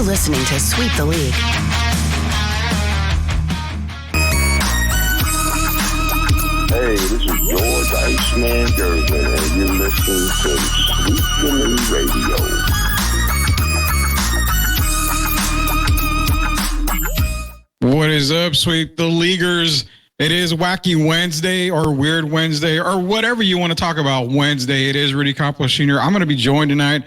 You're listening to Sweep the League. Hey, this is George Iceman Gervin, and you're listening to Sweep the League Radio. What is up, Sweep the Leaguers? It is Wacky Wednesday or Weird Wednesday or whatever you want to talk about Wednesday. It is Rudy Campos Sr. I'm going to be joined tonight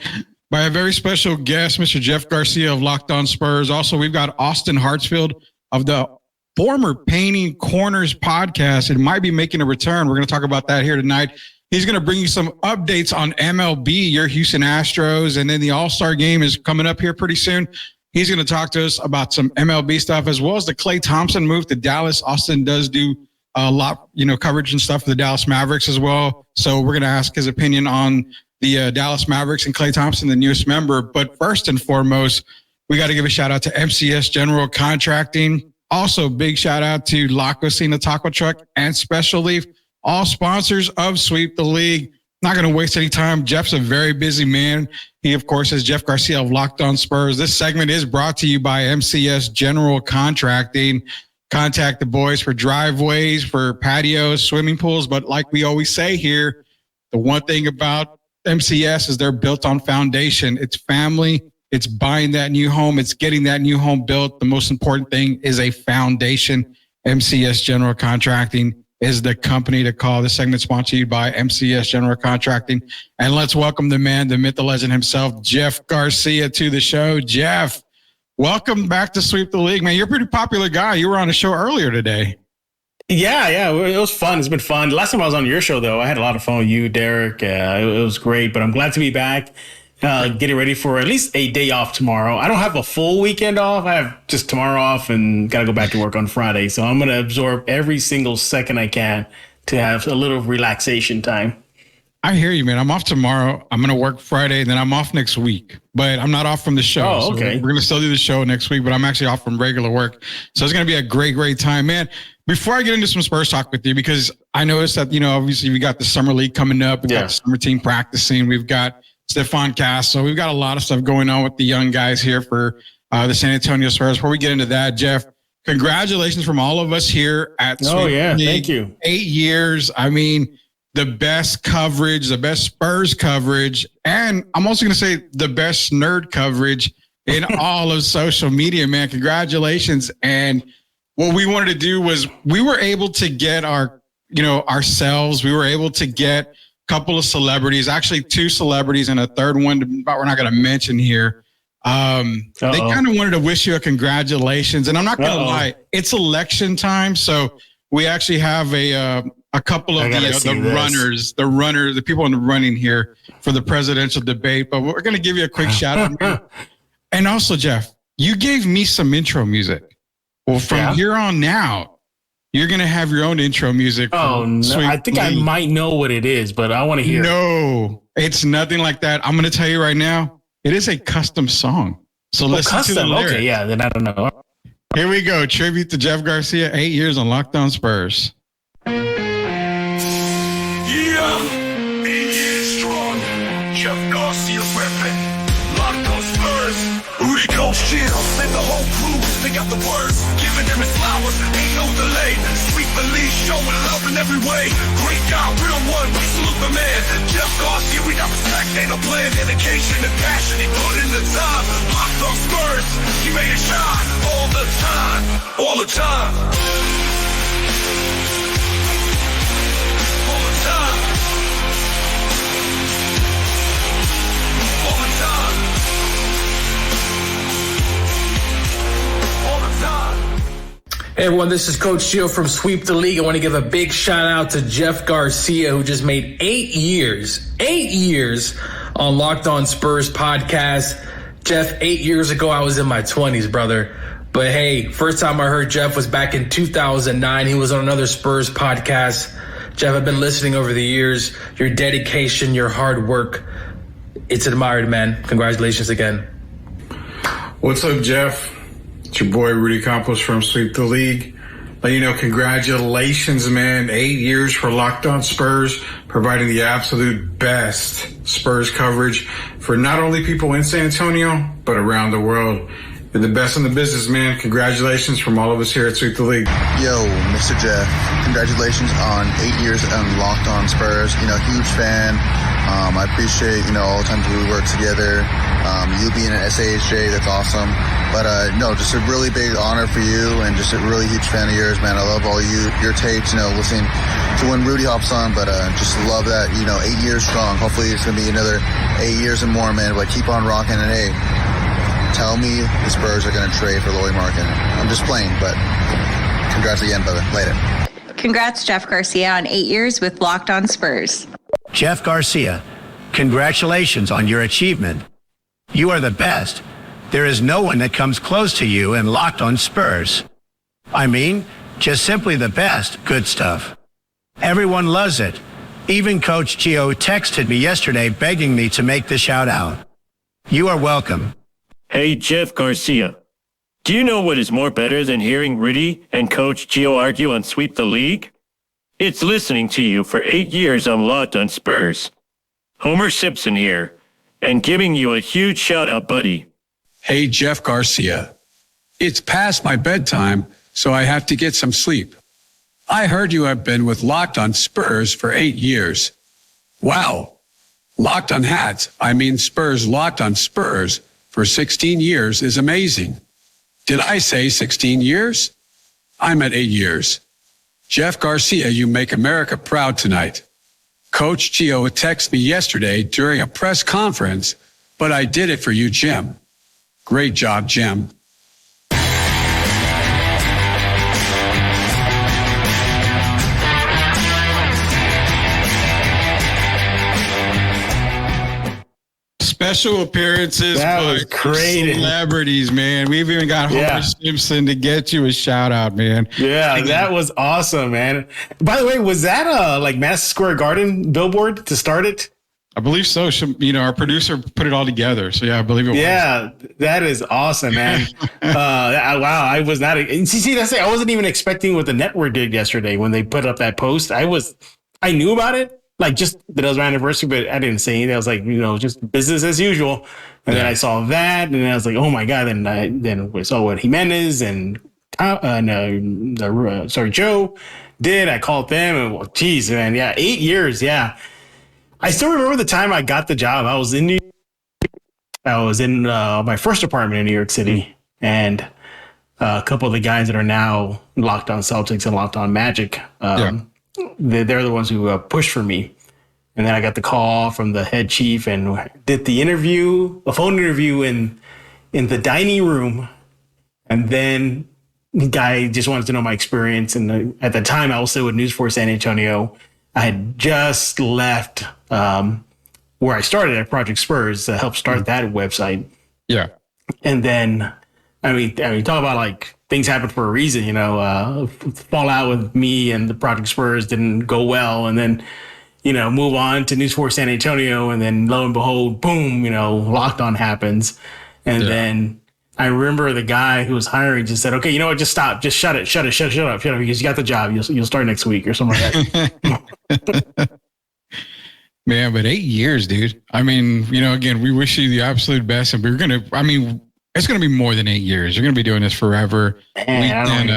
by a very special guest, Mr. Jeff Garcia of Locked On Spurs. Also, we've got Austin Hartsfield of the former Painting Corners podcast. It might be making a return. We're going to talk about that here tonight. He's going to bring you some updates on MLB, your Houston Astros, and then the All-Star game is coming up here pretty soon. He's going to talk to us about some MLB stuff as well as the Klay Thompson move to Dallas. Austin does do a lot, coverage and stuff for the Dallas Mavericks as well. So we're going to ask his opinion on the Dallas Mavericks and Klay Thompson, the newest member. But first and foremost, we got to give a shout out to MCS General Contracting. Also, big shout out to La Cocina Taco Truck and Special Leaf, all sponsors of Sweep the League. Not going to waste any time. Jeff's a very busy man. He, of course, is Jeff Garcia of Locked On Spurs. This segment is brought to you by MCS General Contracting. Contact the boys for driveways, for patios, swimming pools. But like we always say here, the one thing about MCS is they're built on foundation. It's family. It's buying that new home. It's getting that new home built. The most important thing is a foundation. MCS General Contracting is the company to call. This segment sponsored by MCS General Contracting. And let's welcome the man, the myth, the legend himself, Jeff Garcia, to the show. Jeff, welcome back to Sweep the League, man. You're a pretty popular guy. You were on a show earlier today. Yeah, it was fun. It's been fun. Last time I was on your show, though, I had a lot of fun with you, Derek. It was great, but I'm glad to be back. Getting ready for at least a day off tomorrow. I don't have a full weekend off. I have just tomorrow off and got to go back to work on Friday. So I'm going to absorb every single second I can to have a little relaxation time. I hear you, man. I'm off tomorrow. I'm going to work Friday, and then I'm off next week. But I'm not off from the show. Oh, okay. So we're going to still do the show next week, but I'm actually off from regular work. So it's going to be a great time, man. Before I get into some Spurs talk with you, because I noticed that, obviously we got the summer league coming up. We got the summer team practicing. We've got Stephon Cass. So we've got a lot of stuff going on with the young guys here for the San Antonio Spurs. Before we get into that, Jeff, congratulations from all of us here at Sweep League. Thank you. 8 years. I mean, the best coverage, the best Spurs coverage, and I'm also going to say the best nerd coverage in all of social media, man. Congratulations. And what we wanted to do was we were able to get ourselves, we were able to get couple of celebrities, actually 2 celebrities and a third one, but we're not going to mention here. They kind of wanted to wish you a congratulations. And I'm not going to lie, it's election time. So we actually have a couple of the people in the running here for the presidential debate, but we're going to give you a quick shout out. And also, Jeff, you gave me some intro music. Well, from here on out, you're going to have your own intro music. Oh, no. I think I might know what it is, but I want to hear it. No, it's nothing like that. I'm going to tell you right now, it is a custom song. So listen to the lyrics. Okay, yeah, then I don't know. Here we go. Tribute to Jeff Garcia, 8 years on Locked On Spurs. Yeah, 8 years strong. Jeff Garcia reppin'. Locked On Spurs. Rudy Coach chills and the whole crew. They got the words, giving them his flowers. Ain't no delay. Sweep the league, showing love in every way. Great guy, real one. We salute the man. Jeff Garcia, we got respect. Ain't no plan, dedication and passion. He put in the time. Locked On Spurs. He made it shine all the time. All the time. All the time. All the time. All the time. Hey everyone, this is Coach Gio from Sweep the League. I want to give a big shout out to Jeff Garcia, who just made 8 years on Locked On Spurs podcast. Jeff, 8 years ago, I was in my 20s, brother. But hey, first time I heard Jeff was back in 2009. He was on another Spurs podcast. Jeff, I've been listening over the years. Your dedication, your hard work, it's admired, man. Congratulations again. What's up, Jeff? It's your boy Rudy Campos from Sweep the League. Congratulations, man. 8 years for Locked On Spurs, providing the absolute best Spurs coverage for not only people in San Antonio, but around the world. You're the best in the business, man. Congratulations from all of us here at Sweep the League. Yo, Mr. Jeff, congratulations on 8 years on Locked On Spurs. Huge fan. I appreciate, all the times we work together. You being an SAHJ, that's awesome. But, just a really big honor for you and just a really huge fan of yours, man. I love all your tapes, listening to when Rudy hops on, but just love that, 8 years strong. Hopefully it's going to be another 8 years and more, man. But keep on rocking, and hey, tell me the Spurs are going to trade for Lauri Markkanen. I'm just playing, but congrats again, brother. Later. Congrats, Jeff Garcia, on 8 years with Locked On Spurs. Jeff Garcia, congratulations on your achievement. You are the best. There is no one that comes close to you in Locked On Spurs. I mean, just simply the best. Good stuff. Everyone loves it. Even Coach Gio texted me yesterday begging me to make the shout out. You are welcome. Hey, Jeff Garcia. Do you know what is more better than hearing Rudy and Coach Gio argue on Sweep the League? It's listening to you for 8 years on Locked On Spurs. Homer Simpson here, and giving you a huge shout-out, buddy. Hey, Jeff Garcia. It's past my bedtime, so I have to get some sleep. I heard you have been with Locked On Spurs for 8 years. Wow. Locked on Hats, Spurs Locked On Spurs for 16 years is amazing. Did I say 16 years? I'm at 8 years. Jeff Garcia, you make America proud tonight. Coach Gio texted me yesterday during a press conference, but I did it for you, Jim. Great job, Jim. Special appearances by celebrities, man. We've even got Homer Simpson to get you a shout out, man. Yeah, that was awesome, man. By the way, was that Madison Square Garden billboard to start it? I believe so. Our producer put it all together. So yeah, I believe it was. Yeah, that is awesome, man. Wow, I was not. See, that's it. I wasn't even expecting what the network did yesterday when they put up that post. I knew about it. Just that it was my anniversary, but I didn't say anything. I was like, just business as usual. And then I saw that, and I was like, oh my god. Then we saw what Jimenez and Joe did. I called them, and geez, man, 8 years, yeah. I still remember the time I got the job. I was in my first apartment in New York City, and a couple of the guys that are now Locked On Celtics and Locked On Magic. They're the ones who pushed for me. And then I got the call from the head chief and did the phone interview in the dining room. And then the guy just wanted to know my experience. And at the time, I was still with News for San Antonio. I had just left where I started at Project Spurs to help start that website. Yeah. And then, talk about things happen for a reason, fallout with me and the Project Spurs didn't go well. And then, move on to News 4 San Antonio. And then lo and behold, boom, Locked On happens. And then I remember the guy who was hiring just said, okay, you know what, just stop, just shut up, because you got the job. You'll start next week or something like that. Man, but 8 years, dude. Again, we wish you the absolute best. And it's going to be more than 8 years. You're going to be doing this forever. Man, I don't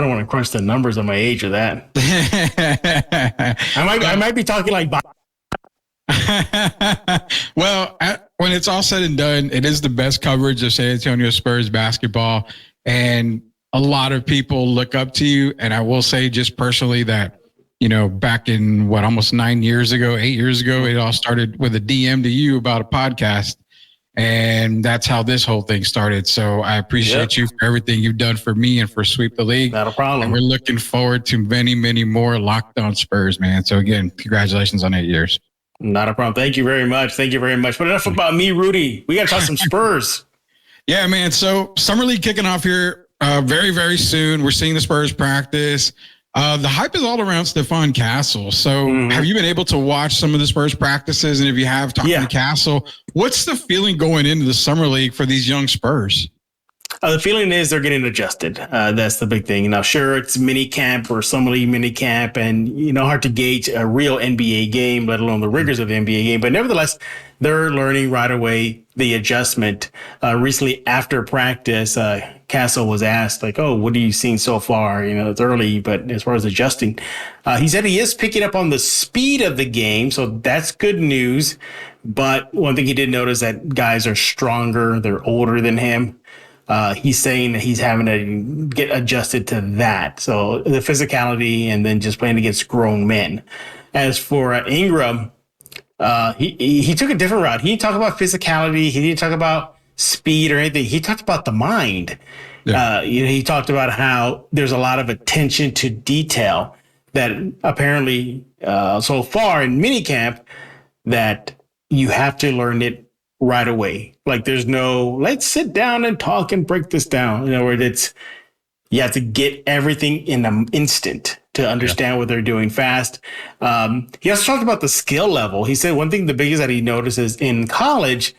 want to crunch the numbers on my age of that. I might be talking like. Well, when it's all said and done, it is the best coverage of San Antonio Spurs basketball, and a lot of people look up to you. And I will say, just personally, that back in almost 8 years ago, it all started with a DM to you about a podcast. And that's how this whole thing started. So I appreciate you for everything you've done for me and for Sweep the League. Not a problem. And we're looking forward to many, many more Locked On Spurs, man. So again, congratulations on 8 years. Not a problem. Thank you very much. But enough about me, Rudy. We got to talk some Spurs. Yeah, man. So Summer League kicking off here very, very soon. We're seeing the Spurs practice. The hype is all around Stephon Castle. So have you been able to watch some of the Spurs practices? And if you have, talking to Castle, what's the feeling going into the Summer League for these young Spurs? The feeling is they're getting adjusted. That's the big thing. Now, sure, it's mini camp or summer league mini camp, and hard to gauge a real NBA game, let alone the rigors of the NBA game. But nevertheless, they're learning right away the adjustment. Recently, after practice, Castle was asked, like, "Oh, what are you seeing so far?" It's early, but as far as adjusting, he said he is picking up on the speed of the game, so that's good news. But one thing he did notice that guys are stronger, they're older than him. He's saying that he's having to get adjusted to that. So the physicality and then just playing against grown men. As for Ingram, he took a different route. He didn't talk about physicality. He didn't talk about speed or anything. He talked about the mind. Yeah. He talked about how there's a lot of attention to detail that apparently so far in minicamp that you have to learn it right away. Like there's no, let's sit down and talk and break this down. You have to get everything in an instant to understand what they're doing fast. He also talked about the skill level. He said one thing, the biggest that he notices in college,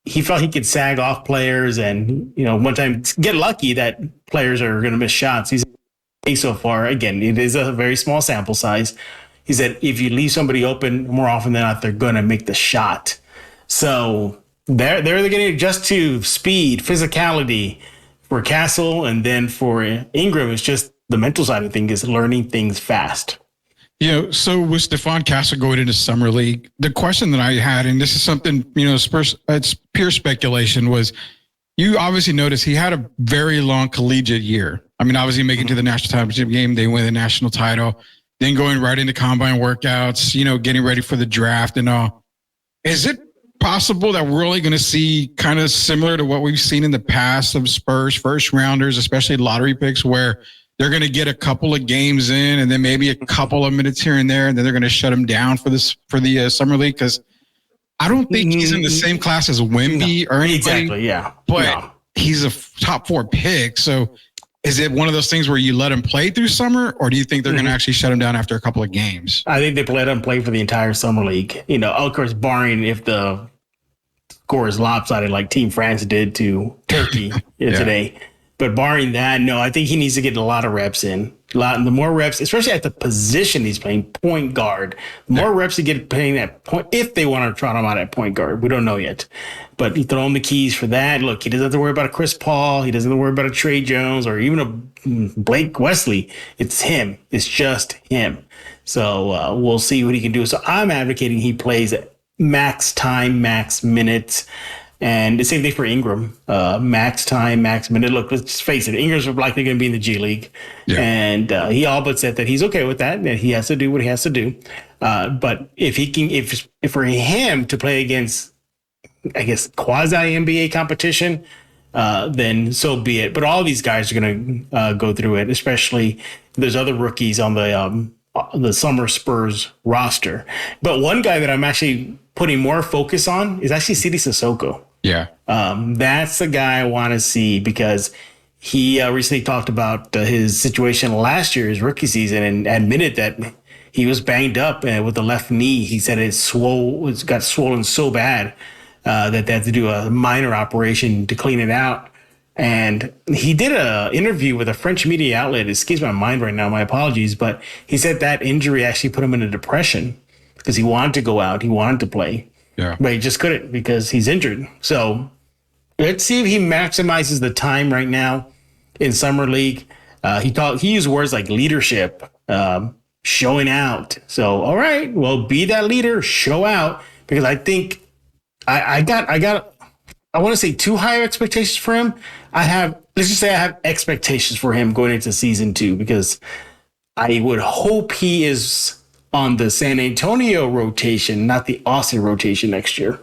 he felt he could sag off players and, one time get lucky that players are going to miss shots. He's so far, again, it is a very small sample size. He said, if you leave somebody open more often than not, they're going to make the shot. So they're going to adjust to speed, physicality for Castle, and then for Ingram, it's just the mental side of things is learning things fast. So with Stephon Castle going into Summer League, the question that I had, and this is something, Spurs, it's pure speculation, was you obviously noticed he had a very long collegiate year. I mean, obviously making to the national championship game, they win the national title, then going right into combine workouts, getting ready for the draft and all. Is it possible that we're only going to see kind of similar to what we've seen in the past of Spurs first rounders, especially lottery picks, where they're going to get a couple of games in and then maybe a couple of minutes here and there, and then they're going to shut him down for the Summer League? Because I don't think he's in the same class as Wemby or anything. Exactly, yeah. But he's a top 4 pick. So is it one of those things where you let him play through summer, or do you think they're going to actually shut him down after a couple of games? I think they let him play for the entire Summer League. Of course, barring if the score is lopsided like Team France did to Turkey today. But barring that, no, I think he needs to get a lot of reps in. The more reps, especially at the position he's playing, point guard. The more reps he get playing at point, if they want to trot him out at point guard, we don't know yet. But he throw him the keys for that. Look, he doesn't have to worry about a Chris Paul. He doesn't have to worry about a Trey Jones or even a Blake Wesley. It's him. It's just him. So we'll see what he can do. So I'm advocating he plays at max time, max minutes. And the same thing for Ingram, max time, max minute. Look, let's just face it, Ingram's likely going to be in the G League. Yeah. And he all but said that he's okay with that, and he has to do what he has to do. But if he can, if for him to play against, I guess, quasi NBA competition, then so be it. But all these guys are going to go through it, especially there's other rookies on the Summer Spurs roster. But one guy that I'm actually putting more focus on is actually Sidi Sissoko. Yeah. That's the guy I want to see because he recently talked about his situation last year, his rookie season, and admitted that he was banged up with the left knee. He said it got swollen so bad that they had to do a minor operation to clean it out. And he did an interview with a French media outlet. It escapes my mind right now. My apologies. But he said that injury actually put him in a depression because he wanted to go out. He wanted to play. Yeah. But he just couldn't because he's injured. So let's see if he maximizes the time right now in Summer League. He used words like leadership, showing out. So, all right, well, be that leader, show out. Because I think I want to say too high expectations for him. Let's just say I have expectations for him going into season 2 because I would hope he is on the San Antonio rotation, not the Austin rotation next year.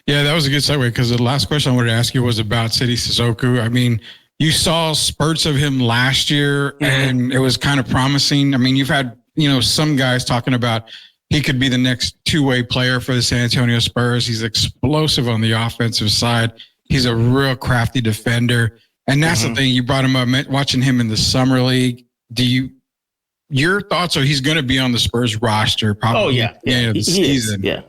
Yeah, that was a good segue because the last question I wanted to ask you was about Sidi Sissoko. I mean, you saw spurts of him last year and it was kind of promising. I mean, you've had, some guys talking about he could be the next two-way player for the San Antonio Spurs. He's explosive on the offensive side. He's a real crafty defender. And that's the thing. You brought him up, watching him in the Summer League. Your thoughts are he's going to be on the Spurs roster probably the season. Yeah.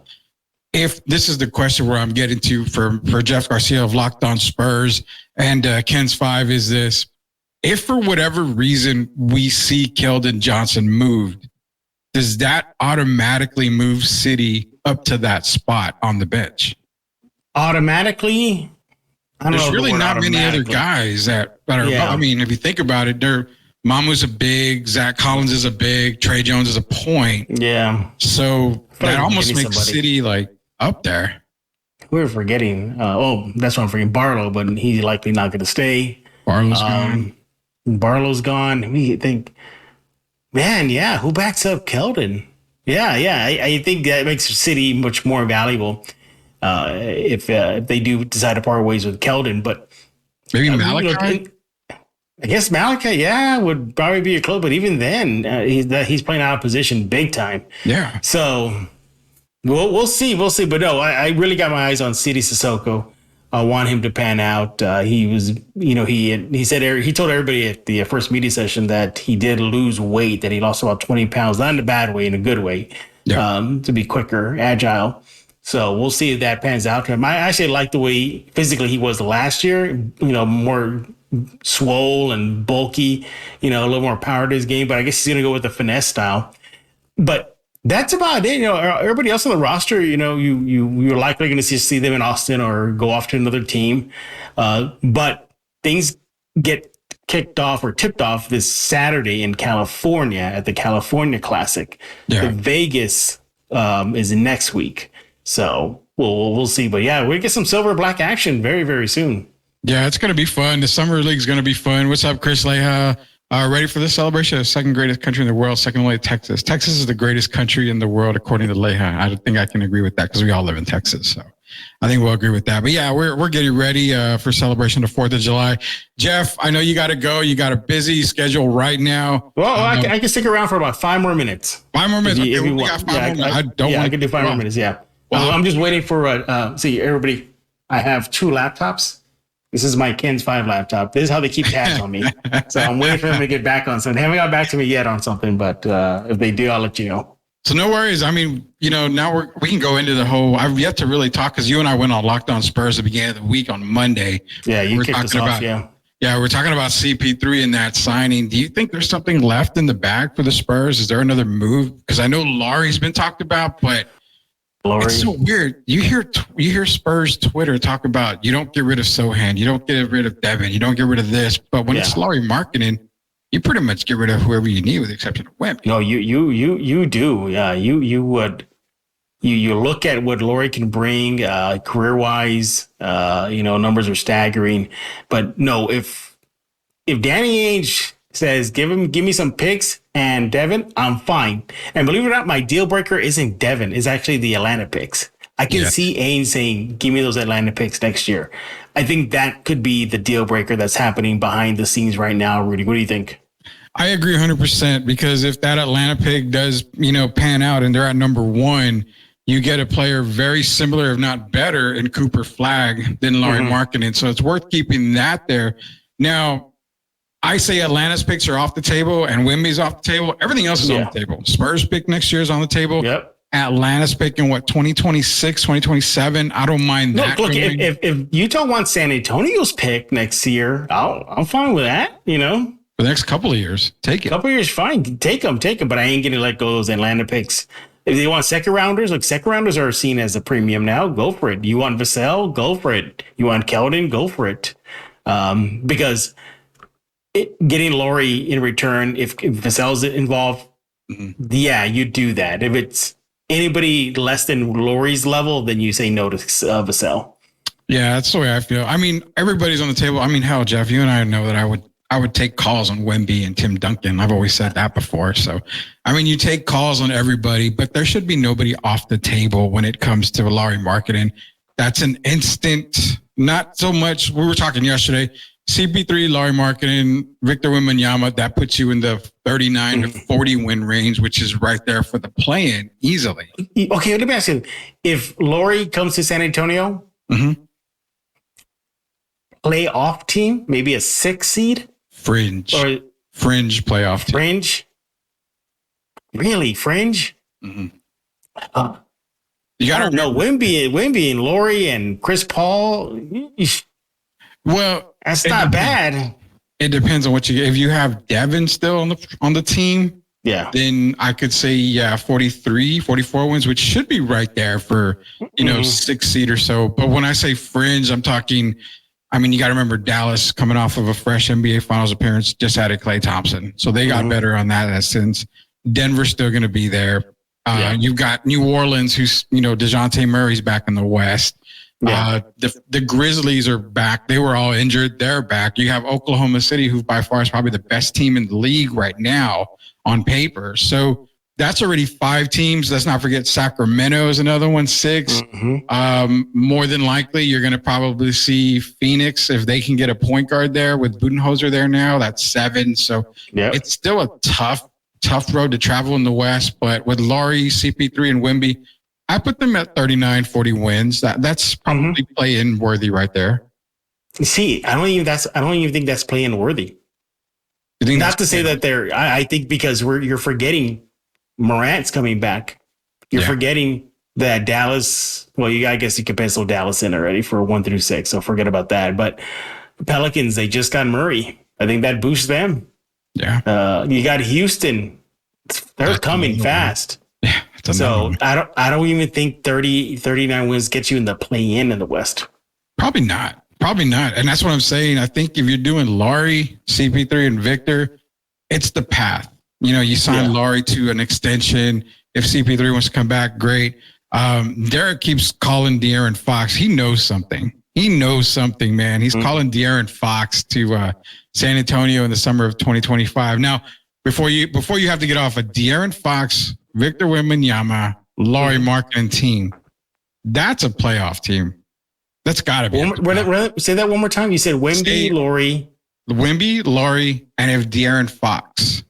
if this is the question where I'm getting to for Jeff Garcia of Locked On Spurs and Ken's Five is this: if for whatever reason we see Keldon Johnson moved, does that automatically move City up to that spot on the bench? Automatically? There's really not many other guys that are. I mean, if you think about it, Mamu's a big, Zach Collins is a big, Trey Jones is a point. Yeah. So that almost makes City like up there. We're forgetting. That's what I'm forgetting. Barlow, but he's likely not going to stay. Barlow's gone. Barlow's gone. We think, man, yeah, who backs up Keldon? Yeah. I think that makes City much more valuable if they do decide to part ways with Keldon. But maybe Malachi. I guess Malachi, would probably be a club, but even then, he's playing out of position big time. Yeah. So we'll see. But no, I really got my eyes on Sidy Cissoko. I want him to pan out. He was, he said he told everybody at the first media session that he did lose weight, that he lost about 20 pounds, not in a bad way, in a good way, to be quicker, agile. So we'll see if that pans out to him. I actually like the way physically he was last year, more swole and bulky, a little more power to his game, but I guess he's going to go with the finesse style. But that's about it. Everybody else on the roster, you're likely going to see them in Austin or go off to another team. But things get kicked off or tipped off this Saturday in California at the California Classic. Yeah. The Vegas is next week. So we'll see. But yeah, we'll get some silver black action very, very soon. Yeah, it's going to be fun. The Summer League's going to be fun. What's up, Chris Leha? Ready for this celebration of the second greatest country in the world, second only to Texas. Texas is the greatest country in the world, according to Leha. I think I can agree with that because we all live in Texas. So I think we'll agree with that. But yeah, we're getting ready for celebration of the 4th of July. Jeff, I know you got to go. You got a busy schedule right now. Well, I can stick around for about 5 more minutes. 5 more minutes. If you we want. got 5 more minutes. I can do 5 more minutes. Yeah. Well, I'm just waiting for see everybody. I have 2 laptops. This is my Ken's 5 laptop. This is how they keep tabs on me. So I'm waiting for them to get back on something. They haven't got back to me yet on something, but if they do, I'll let you know. So no worries. I mean, now we can go into the whole. I've yet to really talk because you and I went on Locked On Spurs at the beginning of the week on Monday. Yeah, you kicked us off. Yeah, we're talking about CP3 and that signing. Do you think there's something left in the bag for the Spurs? Is there another move? Because I know Lauri's been talked about, but it's so weird. You hear Spurs Twitter talk about you don't get rid of Sohan, you don't get rid of Devin, you don't get rid of this. But when it's Lauri marketing, you pretty much get rid of whoever you need, with the exception of Wemby. No, you do. Yeah, you would. You look at what Lauri can bring career wise. Numbers are staggering. But no, if Danny Ainge says give me some picks and Devin, I'm fine. And believe it or not, my deal breaker isn't Devin, it's actually the Atlanta picks. I can see Ainge saying, give me those Atlanta picks next year. I think that could be the deal breaker that's happening behind the scenes right now. Rudy, what do you think? I agree 100% because if that Atlanta pick does, pan out and they're at number 1, you get a player very similar, if not better, in Cooper Flagg than Lauri Markkanen. So it's worth keeping that there. Now, I say Atlanta's picks are off the table and Wemby's off the table. Everything else is on the table. Spurs pick next year is on the table. Yep. Atlanta's picking 2026, 2027. I don't mind that. Look, if Utah wants San Antonio's pick next year, I'm fine with that. For the next couple of years, take it. Couple of years, fine. Take them. But I ain't gonna let go of those Atlanta picks. If they want second rounders, second rounders are seen as a premium now. Go for it. You want Vassell? Go for it. You want Keldon? Go for it. Because getting Lauri in return, if Vassell's involved, you do that. If it's anybody less than Lauri's level, then you say no to Vassell. Yeah, that's the way I feel. I mean, everybody's on the table. I mean, hell, Jeff, you and I know that I would take calls on Wemby and Tim Duncan. I've always said that before. So, I mean, you take calls on everybody, but there should be nobody off the table when it comes to Lauri Markkanen. That's an instant, not so much. We were talking yesterday. CP3, Lauri Markkanen, Victor Wembanyama, that puts you in the 39 to 40 win range, which is right there for the play-in easily. Okay, let me ask you. If Lauri comes to San Antonio, playoff team, maybe a 6 seed? Fringe playoff team. Fringe? Really? Fringe? You I don't know. Wemby and Laurie and Chris Paul. Well, that's not bad. It depends on what you get. If you have Devin still on the team, yeah, then I could say 43, 44 wins, which should be right there for 6 seed or so. But when I say fringe, I'm talking. I mean, you got to remember Dallas coming off of a fresh NBA Finals appearance, just added Klay Thompson, so they got better on that essence. Denver's still going to be there. You've got New Orleans, who's DeJounte Murray's back in the West. Yeah. The Grizzlies are back. They were all injured. They're back. You have Oklahoma City, who by far is probably the best team in the league right now on paper. So that's already 5 teams. Let's not forget Sacramento is another one, 6. More than likely, you're going to probably see Phoenix if they can get a point guard there with Budenholzer there now. That's 7. So it's still a tough road to travel in the West. But with Laurie, CP3, and Wemby, I put them at 39, 40 wins. That's probably play-in worthy right there. See, I don't even think that's play-in worthy. Not to say that they're. I think because you're forgetting Morant's coming back. You're forgetting that Dallas. Well, I guess you can pencil Dallas in already for 1 through 6. So forget about that. But the Pelicans, they just got Murray. I think that boosts them. Yeah. You got Houston. They're coming fast. Yeah. So I don't even think 39 wins get you in the play-in in the West. Probably not. And that's what I'm saying. I think if you're doing Laurie, CP3, and Victor, it's the path. You sign Laurie to an extension. If CP3 wants to come back, great. Derek keeps calling De'Aaron Fox. He knows something. Man. He's calling De'Aaron Fox to San Antonio in the summer of 2025. Now, before you have to get off a De'Aaron Fox, Victor Wembanyama, Laurie Markkanen team, that's a playoff team. That's got to be. Say that one more time. You said Wemby, Laurie, and if De'Aaron Fox,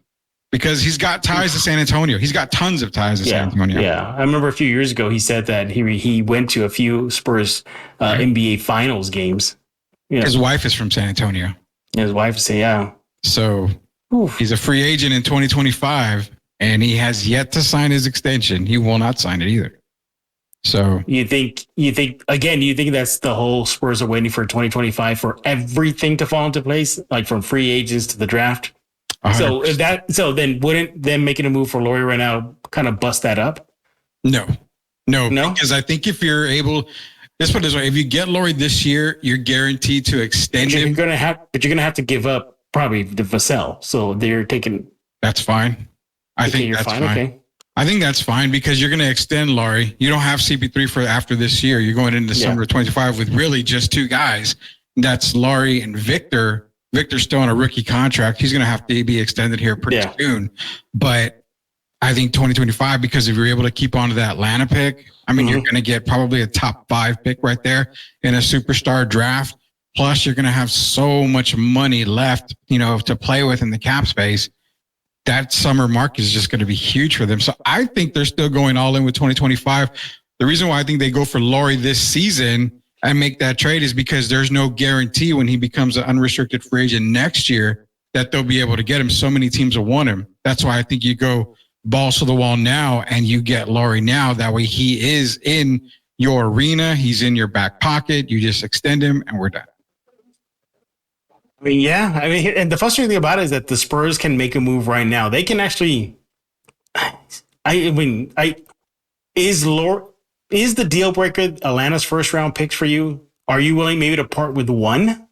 because he's got ties to San Antonio. He's got tons of ties to San Antonio. Yeah, I remember a few years ago he said that he went to a few Spurs NBA Finals games. His wife is from San Antonio. His wife say So he's a free agent in 2025, and he has yet to sign his extension. He will not sign it either. So you think that's the whole Spurs are waiting for 2025 for everything to fall into place, like from free agents to the draft. 100%. So then wouldn't them making a move for Laurie right now kind of bust that up? No, because I think if you're able, let's put it this way: if you get Laurie this year, you're guaranteed to extend him. You're gonna have to give up probably the Vassell. So they're taking. That's fine. I think that's fine. Okay. I think that's fine because you're going to extend Laurie. You don't have CP3 for after this year. You're going into December 25 with really just 2 guys. That's Laurie and Victor. Victor's still on a rookie contract. He's going to have to be extended here pretty soon. But I think 2025, because if you're able to keep on to that Atlanta pick, I mean, you're going to get probably a top 5 pick right there in a superstar draft. Plus, you're going to have so much money left, to play with in the cap space. That summer market is just going to be huge for them. So I think they're still going all in with 2025. The reason why I think they go for Laurie this season and make that trade is because there's no guarantee when he becomes an unrestricted free agent next year that they'll be able to get him. So many teams will want him. That's why I think you go balls to the wall now and you get Laurie now. That way he is in your arena. He's in your back pocket. You just extend him and we're done. And the frustrating thing about it is that the Spurs can make a move right now. They can actually. Is the deal breaker Atlanta's first round picks for you? Are you willing maybe to part with 1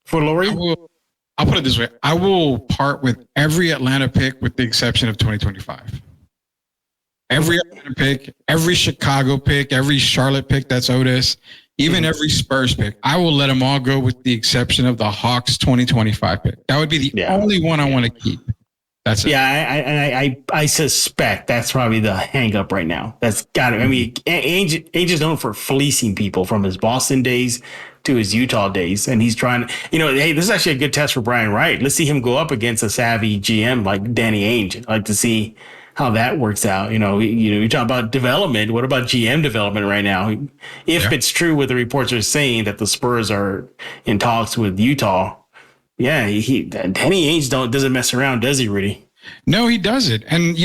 for Laurie? I'll put it this way: I will part with every Atlanta pick with the exception of 2025. Every Atlanta pick, every Chicago pick, every Charlotte pick that's Otis. Even every Spurs pick, I will let them all go with the exception of the Hawks 2025 pick. That would be the only one I want to keep. That's it. Yeah, I suspect that's probably the hang up right now. That's got it. I mean, Ainge is known for fleecing people from his Boston days to his Utah days. And he's trying to, hey, this is actually a good test for Brian Wright. Let's see him go up against a savvy GM like Danny Ainge. I'd like to see how that works out. You talk about development. What about GM development right now? If it's true what the reports are saying that the Spurs are in talks with Utah, Danny Ainge doesn't mess around, does he, Rudy? No, he doesn't. And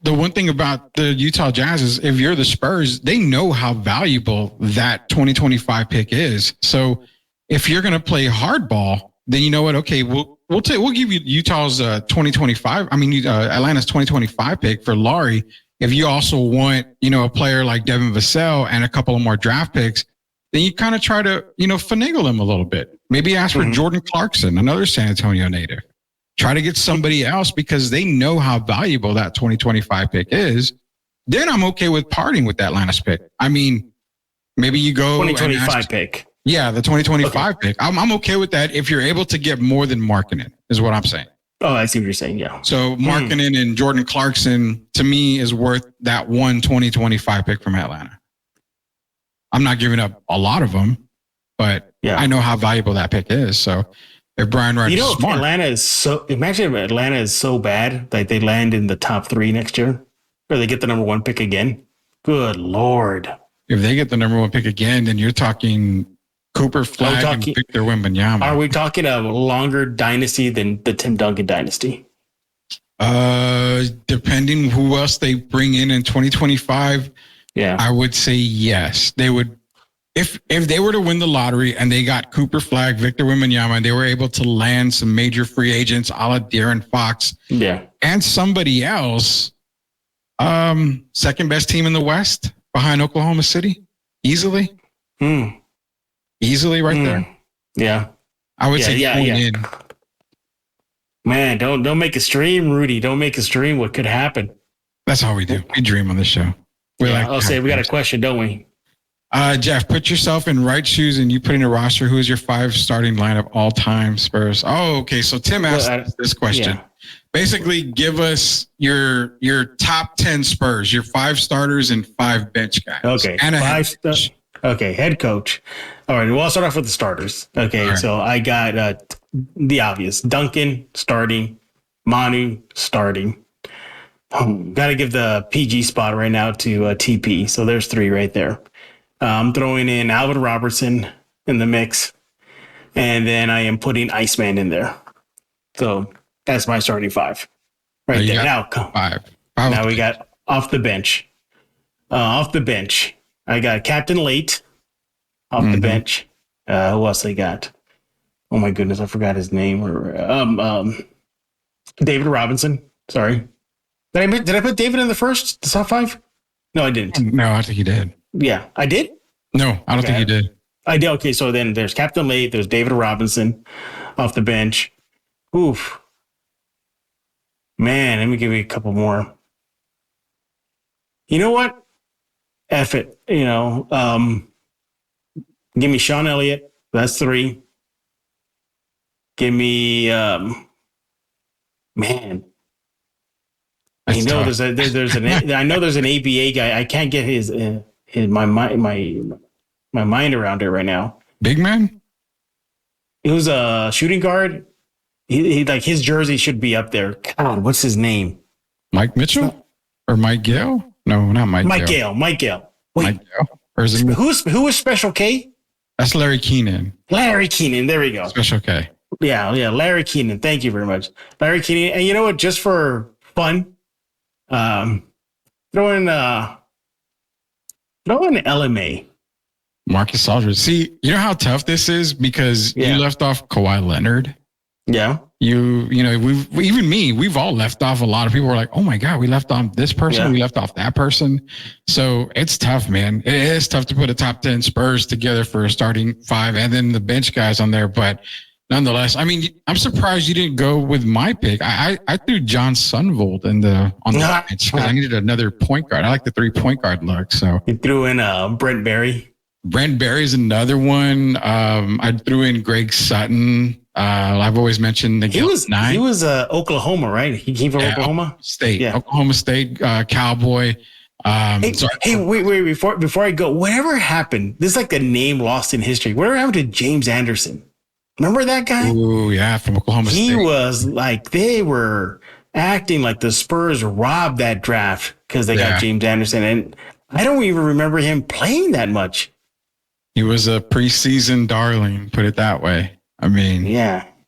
the one thing about the Utah Jazz is if you're the Spurs, they know how valuable that 2025 pick is. So if you're going to play hardball, then you know what? Okay, we'll give you Utah's 2025. I mean, Atlanta's 2025 pick for Laurie. If you also want, a player like Devin Vassell and a couple of more draft picks, then you kind of try to, finagle him a little bit. Maybe ask for Jordan Clarkson, another San Antonio native. Try to get somebody else because they know how valuable that 2025 pick is. Then I'm okay with parting with that Atlanta's pick. I mean, maybe you go 2025 pick. Yeah, the 2025 pick. I'm okay with that if you're able to get more than Markkanen, is what I'm saying. Oh, I see what you're saying. Yeah. So Markkanen and Jordan Clarkson, to me, is worth that 2025 pick from Atlanta. I'm not giving up a lot of them, but I know how valuable that pick is. So if Brian Wright is smart. Imagine if Atlanta is so bad that they land in the top 3 next year, or they get the number 1 pick again. Good Lord. If they get the number 1 pick again, then you're talking Cooper Flag and Victor Wembanyama. Are we talking a longer dynasty than the Tim Duncan dynasty? Depending who else they bring in 2025, I would say yes. They would. If they were to win the lottery and they got Cooper Flag, Victor Wembanyama, and they were able to land some major free agents, a la De'Aaron Fox, and somebody else, second best team in the West behind Oklahoma City, easily. Easily right there. Yeah. I would say in. Man, don't make us dream, Rudy. Don't make us dream what could happen. That's all we do. We dream on this show. We got a question, don't we? Jeff, put yourself in right shoes and you put in a roster. Who is your 5 starting lineup all time Spurs? Oh, okay. So Tim asked this question. Basically, give us your top 10 Spurs, your 5 starters and 5 bench guys. Okay. And head coach. All right. Well, I'll start off with the starters. Okay. Right. So I got the obvious: Duncan starting, Manu starting. Got to give the PG spot right now to TP. So there's 3 right there. I'm throwing in Alvin Robertson in the mix, and then I am putting Iceman in there. So that's my starting 5 right there. Now, 5. Now we got off the bench. I got Captain Late off the bench. Who else I got? Oh my goodness, I forgot his name. David Robinson. Sorry. Did I put David in the top 5? No, I didn't. No, I think you did. Yeah, I did? No, I don't think you did. I did. Okay, so then there's Captain Late, there's David Robinson off the bench. Oof. Man, let me give you a couple more. You know what? F it. Give me Sean Elliott. That's 3. Give me, man. I know there's an ABA guy. I can't get his my mind around it right now. Big man. He was a shooting guard. He like his jersey should be up there. God, what's his name? Mike Mitchell or Mike Gale? No, not Mike. Gale. Mike Gale. Wait, Mike Gale. Or is it who is Special K? That's Larry Keenan. Larry Keenan. There we go. Special K. Yeah. Larry Keenan. Thank you very much, Larry Keenan. And you know what? Just for fun, throw in LMA. Marcus Aldridge. See, you know how tough this is because you left off Kawhi Leonard. Yeah. We've all left off. A lot of people were like, oh my God, we left off this person. We left off that person. So it's tough, man. It is tough to put a top 10 Spurs together for a starting 5 and then the bench guys on there. But nonetheless, I mean, I'm surprised you didn't go with my pick. I threw John Sundvold on the bench because I needed another point guard. I like the 3-point guard look. So you threw in Brent Berry. Brent Berry's another one. I threw in Greg Sutton. I've always mentioned the he was Oklahoma, right? He came from Oklahoma State. Yeah. Oklahoma State Cowboy. Wait! Before I go, whatever happened? This is like a name lost in history. Whatever happened to James Anderson? Remember that guy? Oh yeah, from Oklahoma State. He was like they were acting like the Spurs robbed that draft because they got James Anderson, and I don't even remember him playing that much. He was a preseason darling, put it that way. I mean,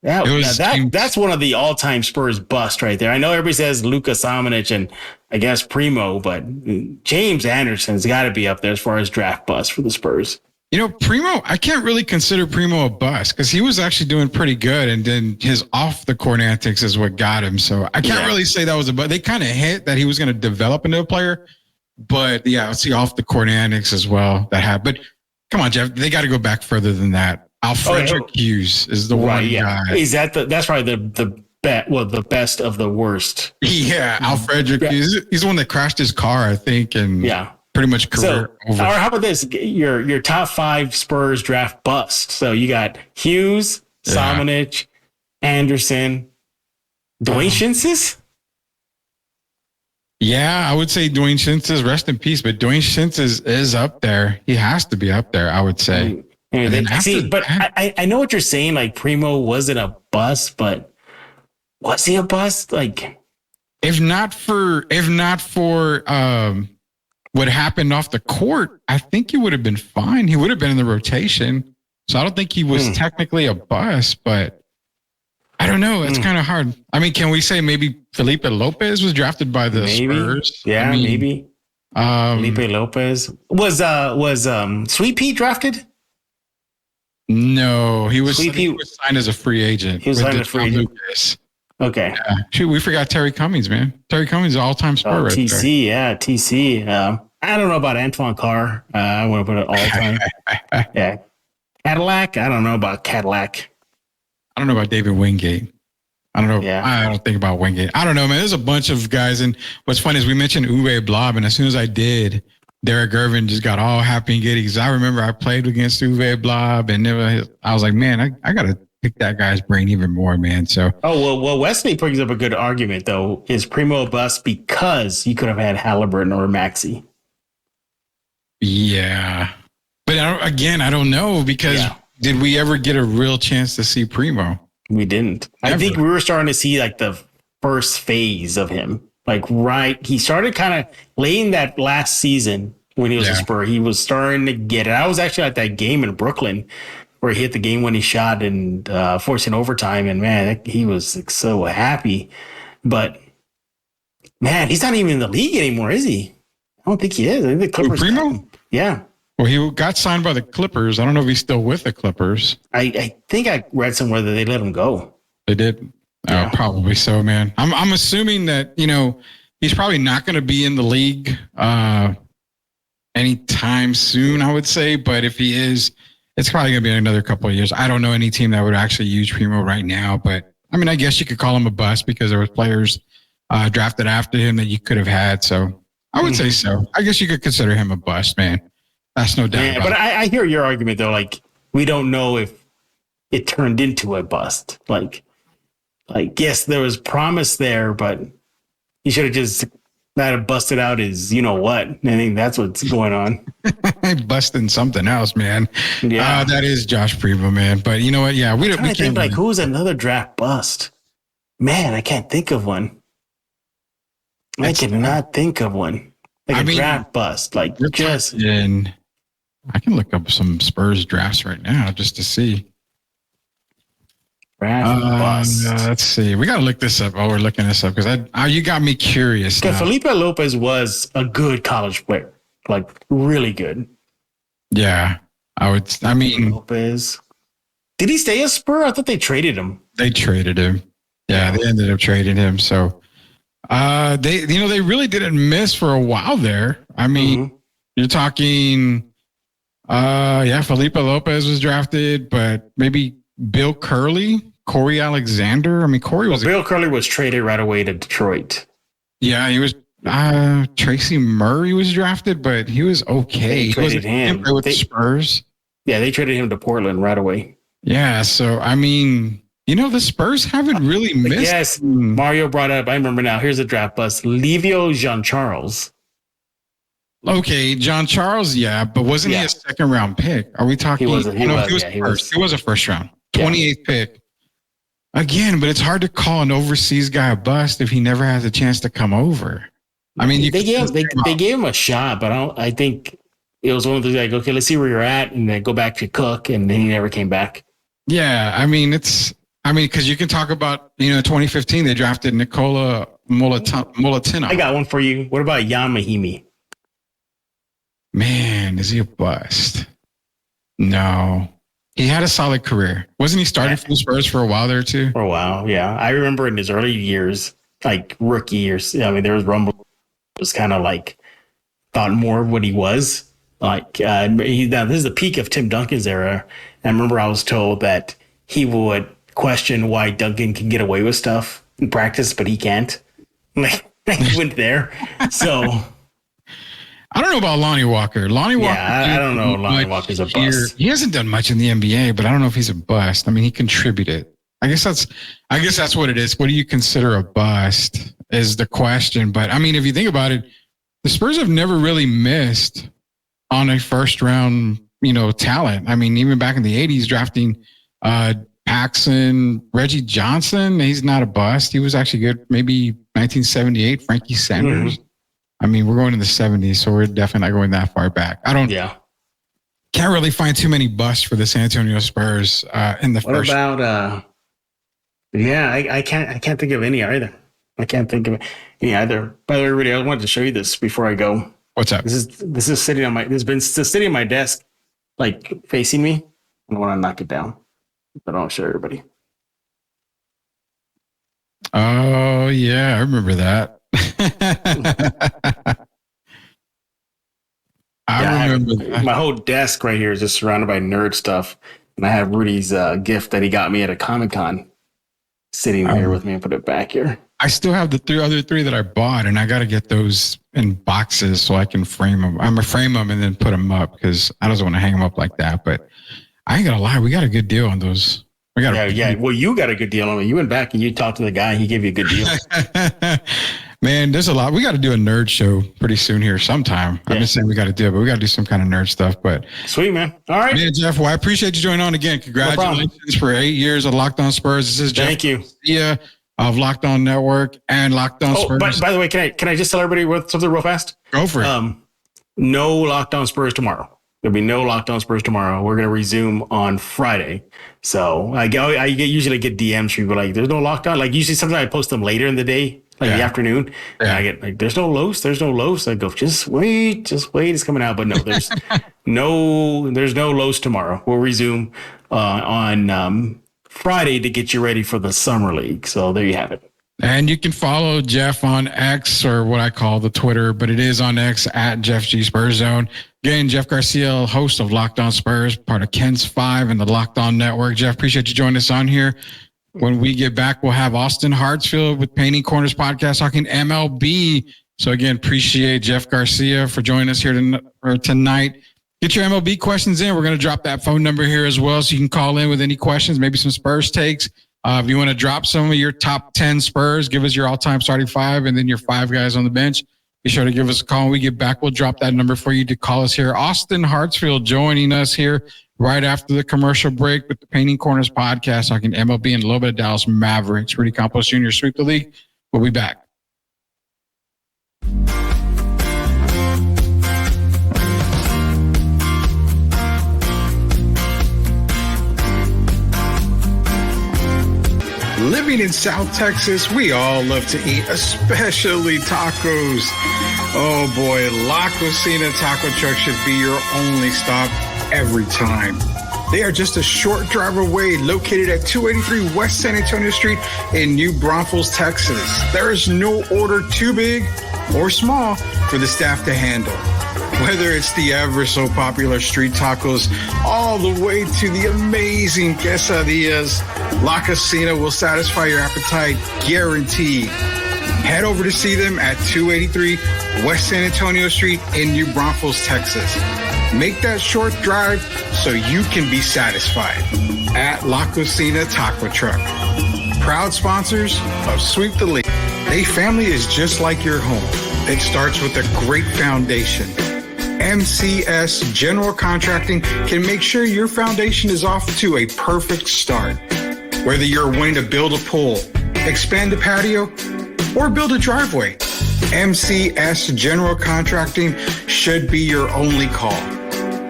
That's one of the all-time Spurs bust right there. I know everybody says Luka Samanic and I guess Primo, but James Anderson's got to be up there as far as draft bust for the Spurs. You know, Primo, I can't really consider Primo a bust because he was actually doing pretty good. And then his off the court antics is what got him. So I can't really say that was a bust. They kind of hit that he was going to develop into a player. But yeah, let's see off the court antics as well that happened. But come on, Jeff, they got to go back further than that. Alfrederick Hughes is the one guy. Is that that's probably the best of the worst. Yeah, Alfrederick Hughes. He's the one that crashed his car, I think, and pretty much career over. Or how about this? Your top 5 Spurs draft bust. So you got Hughes, Samanic, Anderson, Dwayne Shinsis. Yeah, I would say Dwayne Shinsis, rest in peace, but Dwayne Shinsis is up there. He has to be up there, I would say. I know what you're saying. Like Primo wasn't a bust, but was he a bust? Like, if not for what happened off the court, I think he would have been fine. He would have been in the rotation. So I don't think he was technically a bust, but I don't know. It's kind of hard. I mean, can we say maybe Felipe Lopez was drafted by the Spurs? Yeah, maybe. Felipe Lopez was Sweet Pea drafted? No, he was signed as a free agent. He was signed as a free agent. Okay. Yeah. Shoot, we forgot Terry Cummings, man. Terry Cummings is an all-time Spur right TC, there. yeah, TC. I don't know about Antoine Carr. I want to put it all-time. Yeah. Cadillac? I don't know about Cadillac. I don't know about David Wingate. I don't know. Yeah. I don't think about Wingate. I don't know, man. There's a bunch of guys. And what's funny is we mentioned Uwe Blob. And as soon as I did, Derek Irvin just got all happy and giddy. Because I remember I played against Uwe Blob. And I was like, man, I got to pick that guy's brain even more, man. So. Oh, well, Wesley brings up a good argument, though. Is Primo a bust because you could have had Halliburton or Maxey? Yeah. But I don't know because did we ever get a real chance to see Primo? We didn't. Ever. I think we were starting to see like the first phase of him. He started kind of late in that last season when he was a Spur. He was starting to get it. I was actually at that game in Brooklyn where he hit the game-winning shot and forcing overtime. And man, he was so happy. But man, he's not even in the league anymore, is he? I don't think he is. I think the Clippers. Primo? Yeah. Well, he got signed by the Clippers. I don't know if he's still with the Clippers. I think I read somewhere that they let him go. They did? Yeah. Probably so, man. I'm assuming that, he's probably not going to be in the league anytime soon, I would say. But if he is, it's probably going to be another couple of years. I don't know any team that would actually use Primo right now. But, I mean, I guess you could call him a bust because there was players drafted after him that you could have had. So I would say so. I guess you could consider him a bust, man. That's no doubt. Yeah, but I hear your argument though. Like we don't know if it turned into a bust. Like yes, there was promise there, but he should have just not have busted out his you know what. I think that's what's going on. Busting something else, man. Yeah, that is Josh Primo, man. But you know what? Yeah, we can't think like who's another draft bust. Man, I can't think of one. I cannot think of one. Like a draft bust. Like just. And I can look up some Spurs drafts right now just to see. Draft bust. Let's see. We got to look this up. Oh, we're looking this up because you got me curious. Okay, Felipe Lopez was a good college player, like really good. Yeah, Lopez. Did he stay a Spur? I thought they traded him. They traded him. Yeah, they ended up trading him. So, they really didn't miss for a while there. I mean, you're talking. Felipe Lopez was drafted, but maybe Bill Curley, Corey Alexander. I mean, Bill Curley was traded right away to Detroit. Yeah, he was. Tracy Murray was drafted, but he was okay. They traded him with the Spurs. Yeah, they traded him to Portland right away. Yeah, so I mean, the Spurs haven't really missed. Yes, Mario brought up. I remember now. Here's a draft bust: Livio Jean-Charles. Okay, John Charles, but wasn't he a second round pick? Are we talking? He was first. He was a first round, 28th pick. Again, but it's hard to call an overseas guy a bust if he never has a chance to come over. I mean, they gave him a shot, but I think it was one of those like, okay, let's see where you're at, and then go back to Cook, and then he never came back. Yeah, I mean, it's I mean, because you can talk about, 2015, they drafted Nikola Molitano. I got one for you. What about Jan Mahimi? Man, is he a bust? No. He had a solid career. Wasn't he starting for the Spurs for a while there too? For a while, yeah. I remember in his early years, like rookie years, there was rumble. Was kind of like thought more of what he was. Like now this is the peak of Tim Duncan's era. And I remember I was told that he would question why Duncan can get away with stuff in practice, but he can't. Like he went there. So I don't know about Lonnie Walker. Lonnie Walker. Yeah, I don't know. Lonnie Walker's a bust. He hasn't done much in the NBA, but I don't know if he's a bust. I mean, he contributed. I guess that's what it is. What do you consider a bust is the question. But I mean, if you think about it, the Spurs have never really missed on a first round, talent. I mean, even back in the 80s, drafting Paxson, Reggie Johnson, he's not a bust. He was actually good. Maybe 1978, Frankie Sanders. I mean, we're going in the 70s, so we're definitely not going that far back. Can't really find too many busts for the San Antonio Spurs in the first. What about I can't think of any either. I can't think of any either. By the way, everybody, I wanted to show you this before I go. What's up? This is sitting on my sitting on my desk, like facing me. I want to knock it down, but I'll show everybody. Oh yeah, I remember that. I remember that. My whole desk right here is just surrounded by nerd stuff, and I have Rudy's gift that he got me at a Comic-Con sitting here with me and put it back here. I still have the other three that I bought, and I got to get those in boxes so I can frame them. I'm gonna frame them and then put them up because I don't want to hang them up like that. But I ain't gonna lie, we got a good deal on those. Well, you got a good deal on it. You went back and you talked to the guy. He gave you a good deal. Man, there's a lot. We got to do a nerd show pretty soon here sometime. I'm just saying we got to do it, but we got to do some kind of nerd stuff. But sweet, man. All right. Man, Jeff, well, I appreciate you joining on again. Congratulations for 8 years of Locked On Spurs. This is Jeff. Thank you. Yeah, of Locked On Network and Locked On Spurs. By the way, can I just tell everybody something real fast? Go for it. No Locked On Spurs tomorrow. There'll be no Locked On Spurs tomorrow. We're going to resume on Friday. So I usually get DMs from people like, there's no Locked On. Like usually sometimes I post them later in the day, like the afternoon. And I get like, there's no Los. I go, just wait. It's coming out. But no, there's there's no Los tomorrow. We'll resume on Friday to get you ready for the Summer League. So there you have it. And you can follow Jeff on X, or what I call the Twitter, but it is on X at Jeff G Spurs Zone. Again, Jeff Garcia, host of Locked On Spurs, part of Ken's 5 and the Locked On Network. Jeff, appreciate you joining us on here. When we get back, we'll have Austin Hartsfield with Painting Corners podcast talking MLB. So again, appreciate Jeff Garcia for joining us here tonight. Get your MLB questions in. We're going to drop that phone number here as well, so you can call in with any questions, maybe some Spurs takes. If you want to drop some of your top 10 Spurs, give us your all-time starting 5 and then your 5 guys on the bench. Be sure to give us a call when we get back. We'll drop that number for you to call us here. Austin Hartsfield joining us here right after the commercial break with the Painting Corners podcast, talking MLB and a little bit of Dallas Mavericks. Rudy Campos Jr. Sweep the League. We'll be back. Living in South Texas, we all love to eat, especially tacos. Oh boy, La Cocina Taco Truck should be your only stop every time. They are just a short drive away, located at 283 West San Antonio Street in New Braunfels, Texas. There is no order too big or small for the staff to handle. Whether it's the ever so popular street tacos all the way to the amazing quesadillas, La Cocina will satisfy your appetite, guaranteed. Head over to see them at 283 West San Antonio Street in New Braunfels, Texas. Make that short drive so you can be satisfied. At La Cocina Taco Truck. Proud sponsors of Sweep the League. A family is just like your home. It starts with a great foundation. MCS General Contracting can make sure your foundation is off to a perfect start. Whether you're wanting to build a pool, expand a patio, or build a driveway, MCS General Contracting should be your only call.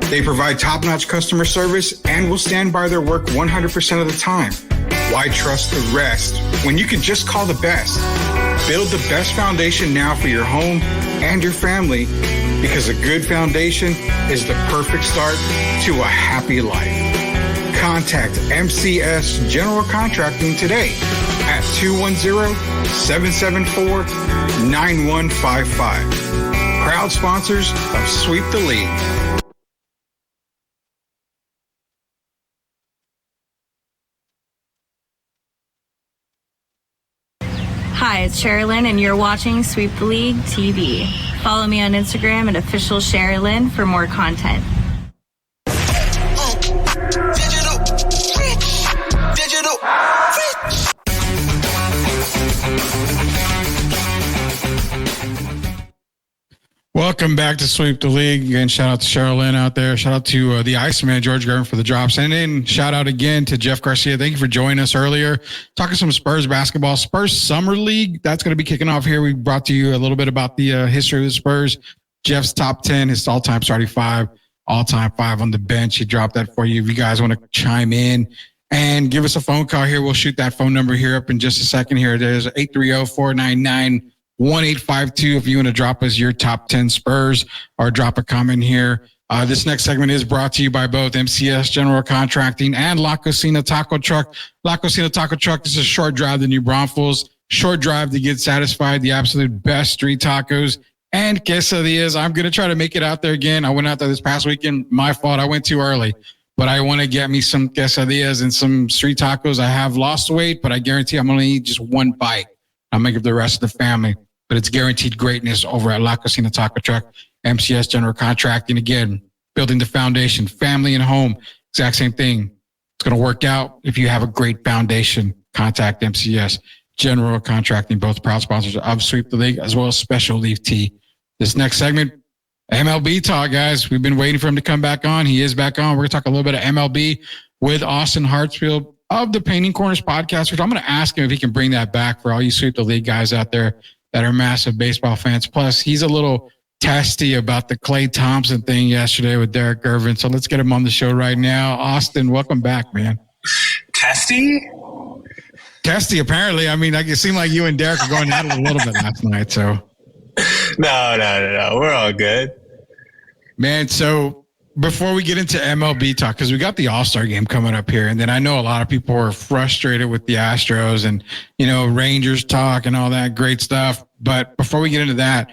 They provide top-notch customer service and will stand by their work 100% of the time. Why trust the rest when you can just call the best? Build the best foundation now for your home and your family, because a good foundation is the perfect start to a happy life. Contact MCS General Contracting today at 210-774-9155. Proud sponsors of Sweep the League. Hi, it's Sherilyn, and you're watching Sweep the League TV. Follow me on Instagram at official Sherilyn for more content. Digital. Welcome back to Sweep the League. Again, shout out to Sherilyn out there. Shout out to the Iceman, George Gervin, for the drops. And then shout out again to Jeff Garcia. Thank you for joining us earlier. Talking some Spurs basketball. Spurs Summer League, that's going to be kicking off here. We brought to you a little bit about the history of the Spurs. Jeff's top 10, his all-time starting 5, all-time 5 on the bench. He dropped that for you. If you guys want to chime in and give us a phone call here, we'll shoot that phone number here up in just a second here. There's 830-499-1852 if you want to drop us your top 10 Spurs or drop a comment here. This next segment is brought to you by both MCS General Contracting and La Cocina Taco Truck. La Cocina Taco Truck is a short drive to New Braunfels. Short drive to get satisfied. The absolute best street tacos and quesadillas. I'm going to try to make it out there again. I went out there this past weekend. My fault. I went too early. But I want to get me some quesadillas and some street tacos. I have lost weight, but I guarantee I'm going to eat just one bite. I'm going to give the rest of the family. But it's guaranteed greatness over at La Cocina Taco Truck, MCS General Contracting. Again, building the foundation, family and home, exact same thing. It's going to work out if you have a great foundation. Contact MCS General Contracting, both proud sponsors of Sweep the League, as well as Special Leaf Tea. This next segment, MLB talk, guys. We've been waiting for him to come back on. He is back on. We're going to talk a little bit of MLB with Austin Hartsfield of the Painting Corners podcast, which I'm going to ask him if he can bring that back for all you Sweep the League guys out there that are massive baseball fans. Plus, he's a little testy about the Klay Thompson thing yesterday with Derek Irvin. So let's get him on the show right now. Austin, welcome back, man. Testy? Testy, apparently. I mean, like, it seemed like you and Derek were going at it a little bit last night. So, No. We're all good. Man, so before we get into MLB talk, because we got the All-Star game coming up here, and then I know a lot of people are frustrated with the Astros and, Rangers talk and all that great stuff. But before we get into that,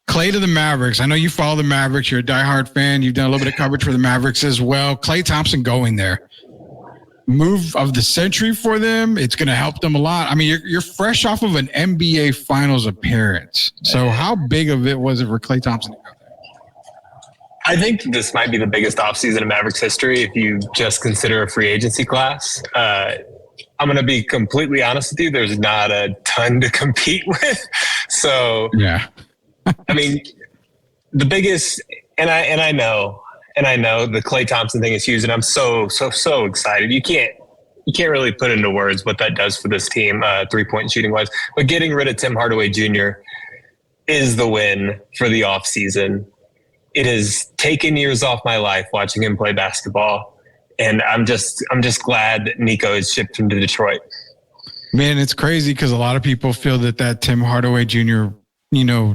Klay to the Mavericks. I know you follow the Mavericks. You're a diehard fan. You've done a little bit of coverage for the Mavericks as well. Klay Thompson going there. Move of the century for them. It's going to help them a lot. I mean, you're fresh off of an NBA Finals appearance. So how big of it was it for Klay Thompson to go there? I think this might be the biggest offseason in Mavericks history if you just consider a free agency class. I'm going to be completely honest with you. There's not a ton to compete with. So, yeah. I mean, the biggest, and I know the Klay Thompson thing is huge, and I'm so excited. You can't really put into words what that does for this team, 3-point shooting wise. But getting rid of Tim Hardaway Jr. is the win for the offseason. It has taken years off my life watching him play basketball, and I'm just glad that Nico has shipped him to Detroit. Man, it's crazy because a lot of people feel that Tim Hardaway Jr.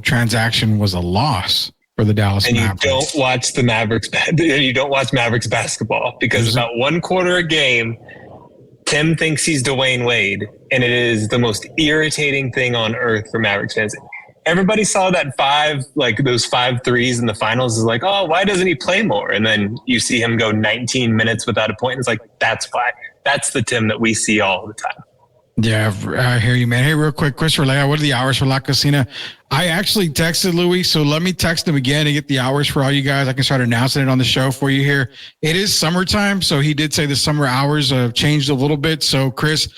Transaction was a loss for the Dallas Mavericks. You don't watch the Mavericks. You don't watch Mavericks basketball because about one quarter a game, Tim thinks he's Dwayne Wade, and it is the most irritating thing on earth for Mavericks fans. Everybody saw that those 5 threes in the finals is like, oh, why doesn't he play more? And then you see him go 19 minutes without a point. And it's like, that's why. That's the Tim that we see all the time. Yeah, I hear you, man. Hey, real quick, Christopher Leah, what are the hours for La Cocina? I actually texted Louis, so let me text him again to get the hours for all you guys. I can start announcing it on the show for you here. It is summertime, so he did say the summer hours have changed a little bit. So, Chris,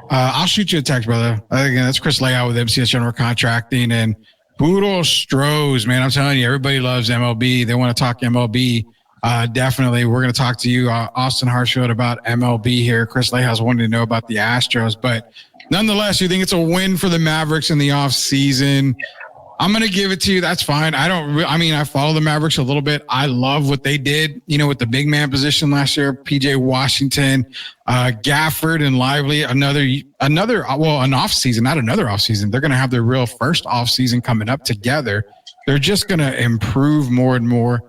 I'll shoot you a text, brother. Again, that's Chris Leah with MCS General Contracting and Boodle Strohs, man. I'm telling you, everybody loves MLB. They want to talk MLB. Definitely. We're going to talk to you, Austin Hartsfield, about MLB here. Chris Leah's wanting to know about the Astros, but nonetheless, you think it's a win for the Mavericks in the off season. I'm going to give it to you. That's fine. I follow the Mavericks a little bit. I love what they did, with the big man position last year. PJ Washington, Gafford and Lively, an off season, not another off season. They're going to have their real first off season coming up together. They're just going to improve more and more.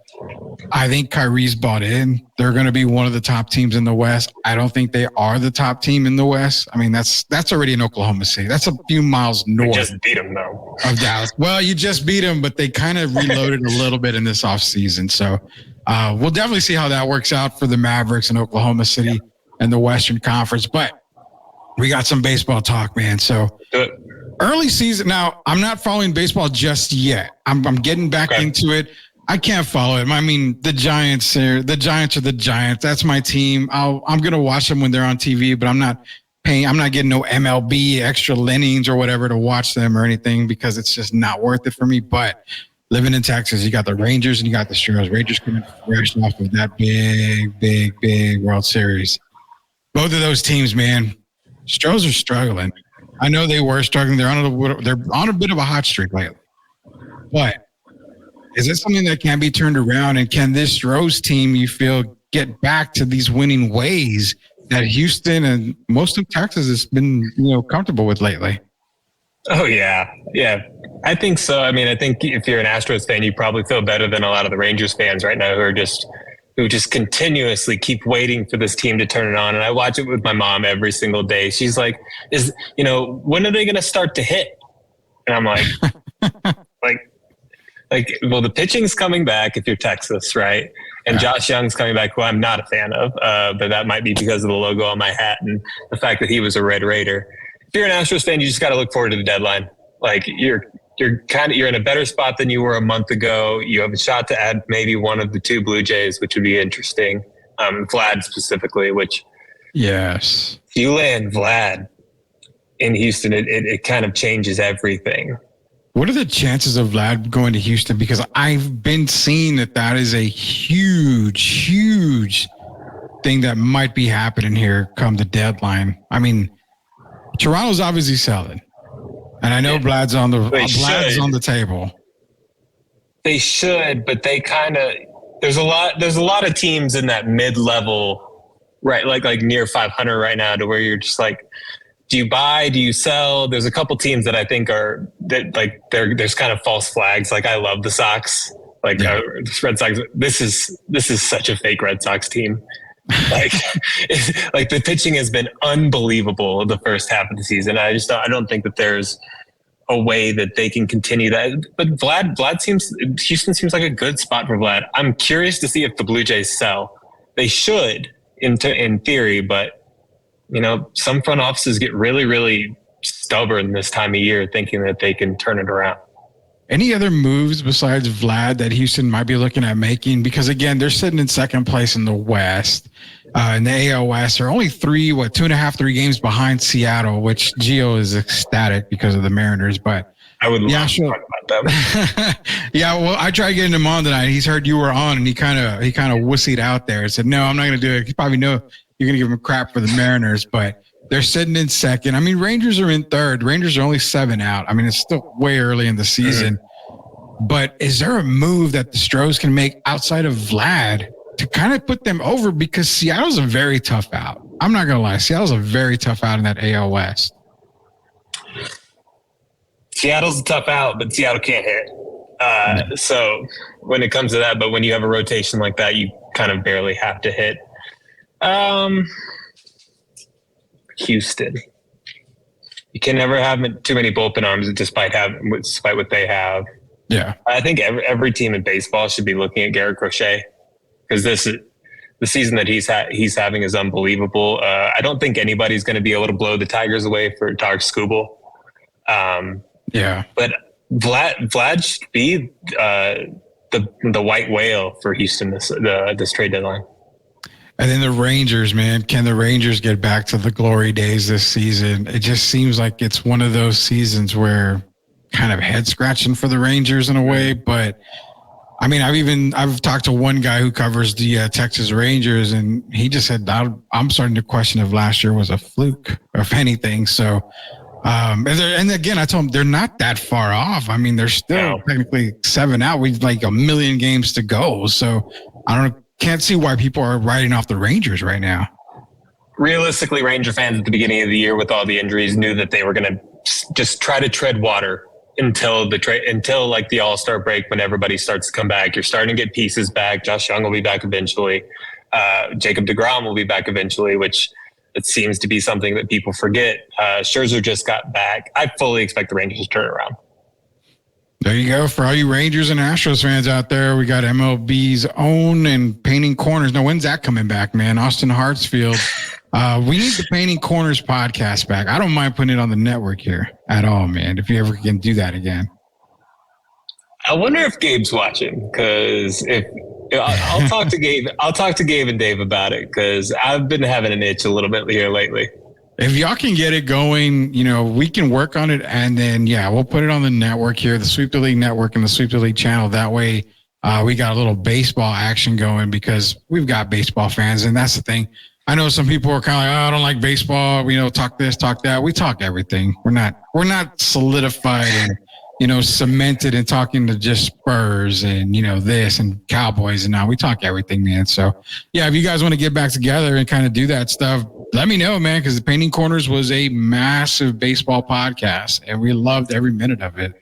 I think Kyrie's bought in. They're going to be one of the top teams in the West. I don't think they are the top team in the West. I mean, that's already in Oklahoma City. That's a few miles north. You just beat them, though. Of Dallas. Well, you just beat them, but they kind of reloaded a little bit in this offseason. So we'll definitely see how that works out for the Mavericks in Oklahoma City and the Western Conference. But we got some baseball talk, man. So early season. Now, I'm not following baseball just yet. I'm getting back into it. I can't follow it. I mean, the Giants are the Giants. That's my team. I'm going to watch them when they're on TV, but I'm not getting no MLB extra innings or whatever to watch them or anything because it's just not worth it for me. But living in Texas, you got the Rangers and you got the Stros. Rangers coming fresh off of that big World Series. Both of those teams, man, Stros are struggling. I know they were struggling. They're on a bit of a hot streak lately. But is it something that can be turned around? And can this Stros team, you feel, get back to these winning ways that Houston and most of Texas has been, comfortable with lately? Oh, yeah. Yeah, I think so. I mean, I think if you're an Astros fan, you probably feel better than a lot of the Rangers fans right now who just continuously keep waiting for this team to turn it on. And I watch it with my mom every single day. She's like, when are they going to start to hit? And I'm like, well, the pitching's coming back if you're Texas, right? And Josh Young's coming back, who I'm not a fan of, but that might be because of the logo on my hat and the fact that he was a Red Raider. If you're an Astros fan, you just got to look forward to the deadline. Like you're in a better spot than you were a month ago. You have a shot to add maybe one of the two Blue Jays, which would be interesting. Vlad specifically, which yes, if you land Vlad in Houston, it kind of changes everything. What are the chances of Vlad going to Houston? Because I've been seeing that is a huge thing that might be happening here come the deadline. I mean, Toronto's obviously selling, and I know Vlad's on the table. They should, but they kind of there's a lot of teams in that mid-level, right? Like near 500 right now, to where you're just like, do you buy? Do you sell? There's a couple teams that I think there's kind of false flags. Like I love the Sox, the Red Sox. This is such a fake Red Sox team. Like the pitching has been unbelievable the first half of the season. I don't think that there's a way that they can continue that. But Houston seems like a good spot for Vlad. I'm curious to see if the Blue Jays sell. They should in theory, but some front offices get really, really stubborn this time of year thinking that they can turn it around. Any other moves besides Vlad that Houston might be looking at making? Because again, they're sitting in second place in the West. In the AL West, they're only 3 games behind Seattle, which Gio is ecstatic because of the Mariners. But I would love to talk about them. Yeah, well, I tried getting him on tonight. He's heard you were on, and he kind of wussied out there and said, "No, I'm not going to do it." He probably know you're going to give him crap for the Mariners, but they're sitting in second. I mean, Rangers are in third. Rangers are only 7 out. I mean, it's still way early in the season. But is there a move that the Stros can make outside of Vlad to kind of put them over? Because Seattle's a very tough out. I'm not going to lie. Seattle's a very tough out in that AL West. Seattle's a tough out, but Seattle can't hit. So when it comes to that, but when you have a rotation like that, you kind of barely have to hit. Houston. You can never have too many bullpen arms despite what they have. Yeah. I think every team in baseball should be looking at Garrett Crochet because the season that he's having is unbelievable. I don't think anybody's going to be able to blow the Tigers away for Tarek Skubal. Yeah. But Vlad should be the white whale for Houston this trade deadline. And then the Rangers, man, can the Rangers get back to the glory days this season? It just seems like it's one of those seasons where kind of head scratching for the Rangers in a way. But I mean, I've talked to one guy who covers the Texas Rangers, and he just said, I'm starting to question if last year was a fluke or if anything. So And again, I told them they're not that far off. I mean, they're still technically 7 out. We've like a million games to go. So can't see why people are writing off the Rangers right now. Realistically, Ranger fans at the beginning of the year with all the injuries knew that they were going to just try to tread water until like the All-Star break when everybody starts to come back. You're starting to get pieces back. Josh Young will be back eventually. Jacob deGrom will be back eventually, which it seems to be something that people forget. Scherzer just got back. I fully expect the Rangers to turn around. There you go. For all you Rangers and Astros fans out there, we got MLB's own and Painting Corners. Now, when's that coming back, man? Austin Hartsfield. We need the Painting Corners podcast back. I don't mind putting it on the network here at all, man, if you ever can do that again. I wonder if Gabe's watching, because I'll talk to Gabe. I'll talk to Gabe and Dave about it, because I've been having an itch a little bit here lately. If y'all can get it going, we can work on it, and then we'll put it on the network here, the Sweep the League network and the Sweep the League channel. That way, we got a little baseball action going, because we've got baseball fans, and that's the thing. I know some people are kind of like, I don't like baseball. Talk this, talk that. We talk everything. We're not solidified and, cemented in talking to just Spurs and, this and Cowboys and now we talk everything, man. So if you guys want to get back together and kind of do that stuff, let me know, man, because the Painting Corners was a massive baseball podcast and we loved every minute of it.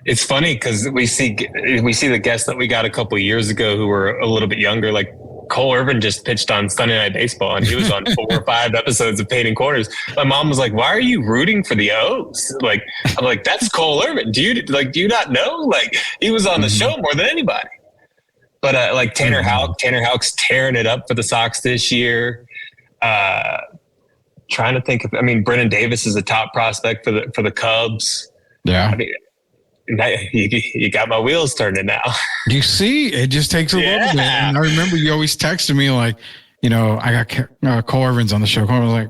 It's funny because we see the guests that we got a couple of years ago who were a little bit younger, like Cole Irvin just pitched on Sunday Night Baseball, and he was on 4 or 5 episodes of Painting Corners. My mom was like, "Why are you rooting for the O's?" I'm like, "That's Cole Irvin. Do you not know? Like, he was on the show more than anybody." But Tanner Houck's tearing it up for the Sox this year. Trying to think Brennan Davis is a top prospect for the Cubs. Yeah. You got my wheels turning now. You see, it just takes a little bit. And I remember you always texted me like, I got Cole Irvin's on the show. Cole was like,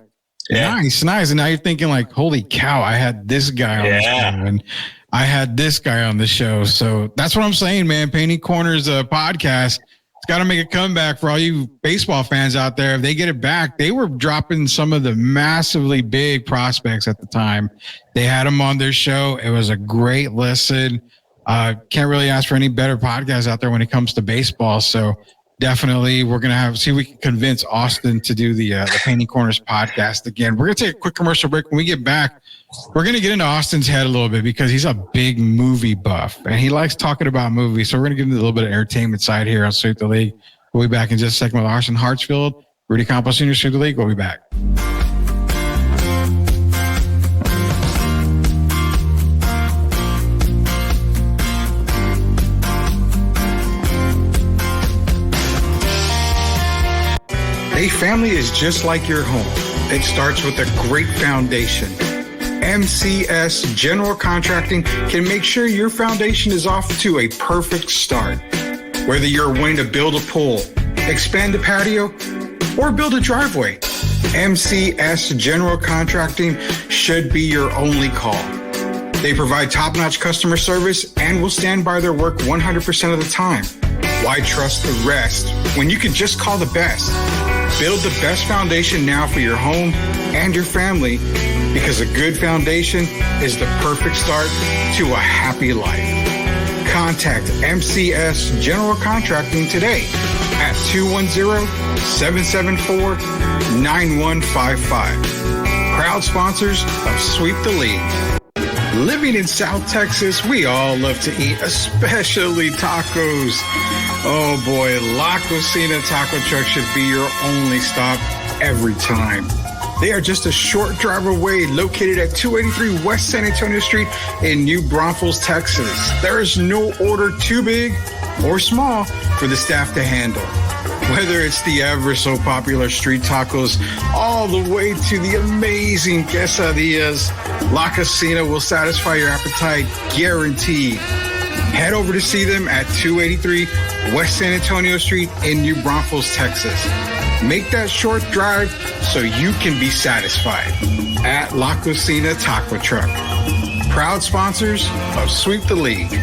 nice. And now you're thinking like, holy cow, I had this guy on the show and I had this guy on the show. So that's what I'm saying, man. Painting Corners podcast. It's got to make a comeback for all you baseball fans out there. If they get it back, they were dropping some of the massively big prospects at the time. They had them on their show. It was a great listen. Can't really ask for any better podcasts out there when it comes to baseball. So definitely we're going to see if we can convince Austin to do the Painting Corners podcast again. We're going to take a quick commercial break. When we get back, we're going to get into Austin's head a little bit because he's a big movie buff and he likes talking about movies. So we're going to get into a little bit of entertainment side here on Sweep the League. We'll be back in just a second with Austin Hartsfield, Rudy Campos Sr. Sweep the League. We'll be back. A family is just like your home. It starts with a great foundation. MCS General Contracting can make sure your foundation is off to a perfect start. Whether you're wanting to build a pool, expand a patio, or build a driveway, MCS General Contracting should be your only call. They provide top-notch customer service and will stand by their work 100% of the time. Why trust the rest when you can just call the best? Build the best foundation now for your home and your family, because a good foundation is the perfect start to a happy life. Contact MCS General Contracting today at 210-774-9155. Proud sponsors of Sweep the League. Living in South Texas, we all love to eat, especially tacos. Oh boy, La Cocina Taco Truck should be your only stop every time. They are just a short drive away, located at 283 West San Antonio Street in New Braunfels, Texas. There is no order too big or small for the staff to handle. Whether it's the ever so popular street tacos all the way to the amazing quesadillas, La Cocina will satisfy your appetite, guaranteed. Head over to see them at 283 West San Antonio Street in New Braunfels, Texas. Make that short drive so you can be satisfied at La Cocina Taco Truck. Proud sponsors of Sweep the League.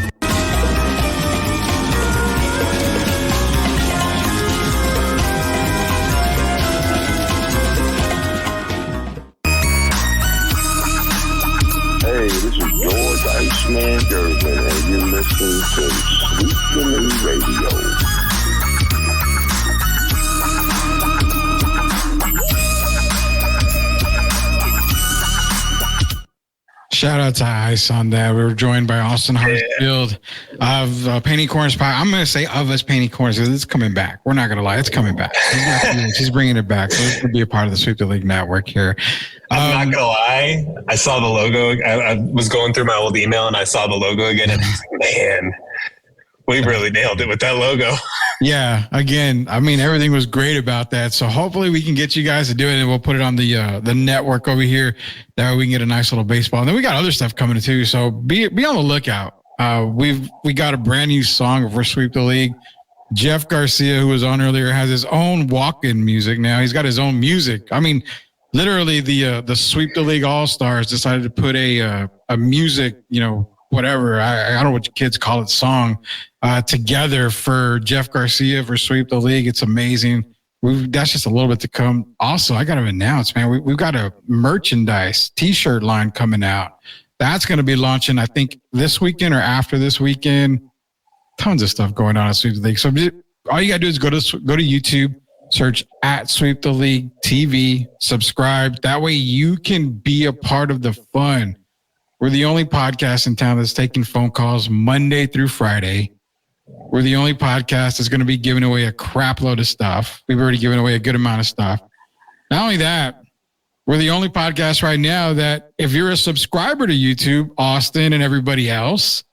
to Sweep the League Radio. Shout out to Ice on that. We were joined by Austin Hartsfield of Painting Corners Pie. I'm going to say of us Painting Corners because it's coming back. We're not going to lie. It's coming back. She's bringing it back. So it's going to be a part of the Sweep the League network here. I'm not going to lie. I saw the logo. I was going through my old email and I saw the logo again. And I was like, man, we really nailed it with that logo. Yeah. Again, I mean, everything was great about that. So hopefully we can get you guys to do it and we'll put it on the network over here. That way we can get a nice little baseball. And then we got other stuff coming too. So be on the lookout. We got a brand new song for Sweep the League. Jeff Garcia, who was on earlier, has his own walk-in music now. He's got his own music. I mean, literally the Sweep the League All-Stars decided to put a music, whatever, I don't know what kids call it, song together for Jeff Garcia for Sweep the League. It's amazing. That's just a little bit to come. Also, I got to announce, man, we've got a merchandise t-shirt line coming out. That's going to be launching, I think, this weekend or after this weekend. Tons of stuff going on at Sweep the League. So all you got to do is go to YouTube, search at Sweep the League TV, subscribe. That way you can be a part of the fun. We're the only podcast in town that's taking phone calls Monday through Friday. We're the only podcast that's going to be giving away a crap load of stuff. We've already given away a good amount of stuff. Not only that, we're the only podcast right now that if you're a subscriber to YouTube, Austin and everybody else,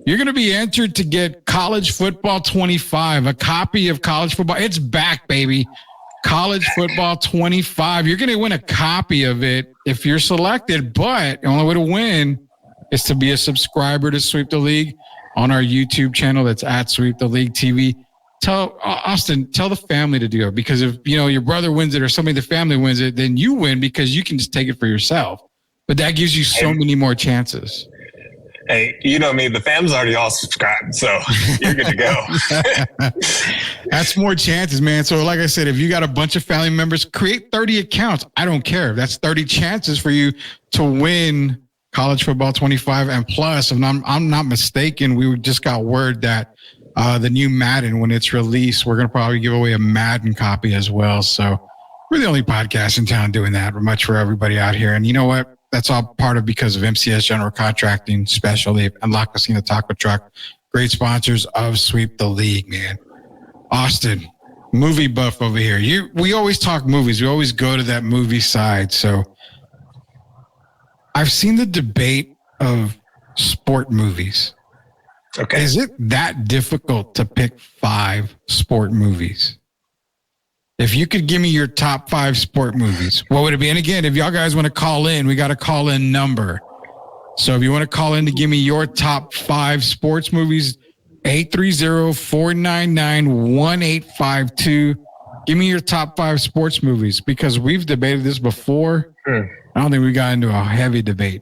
you're going to be entered to get College Football 25, a copy of College Football. It's back, baby. College Football 25. You're going to win a copy of it if you're selected, but the only way to win is to be a subscriber to Sweep the League on our YouTube channel. That's at Sweep the League TV. Tell Austin, tell the family to do it, because if your brother wins it or somebody in the family wins it, then you win because you can just take it for yourself. But that gives you so many more chances. Hey, you know me, the fam's already all subscribed, so you're good to go. That's more chances, man. So like I said, if you got a bunch of family members, create 30 accounts. I don't care. That's 30 chances for you to win College Football 25. And plus, if I'm not mistaken, we just got word that the new Madden, when it's released, we're going to probably give away a Madden copy as well. So we're the only podcast in town doing that. Much for everybody out here. And you know what? That's all part of because of MCS General Contracting, Specialty, and La Cocina Taco Truck. Great sponsors of Sweep the League, man. Austin, movie buff over here. We always talk movies. We always go to that movie side. So I've seen the debate of sport movies. Okay. Is it that difficult to pick 5 sport movies? If you could give me your top 5 sport movies, what would it be? And again, if y'all guys want to call in, we got a call in number. So if you want to call in to give me your top 5 sports movies, 830-499-1852. Give me your top 5 sports movies, because we've debated this before. I don't think we got into a heavy debate.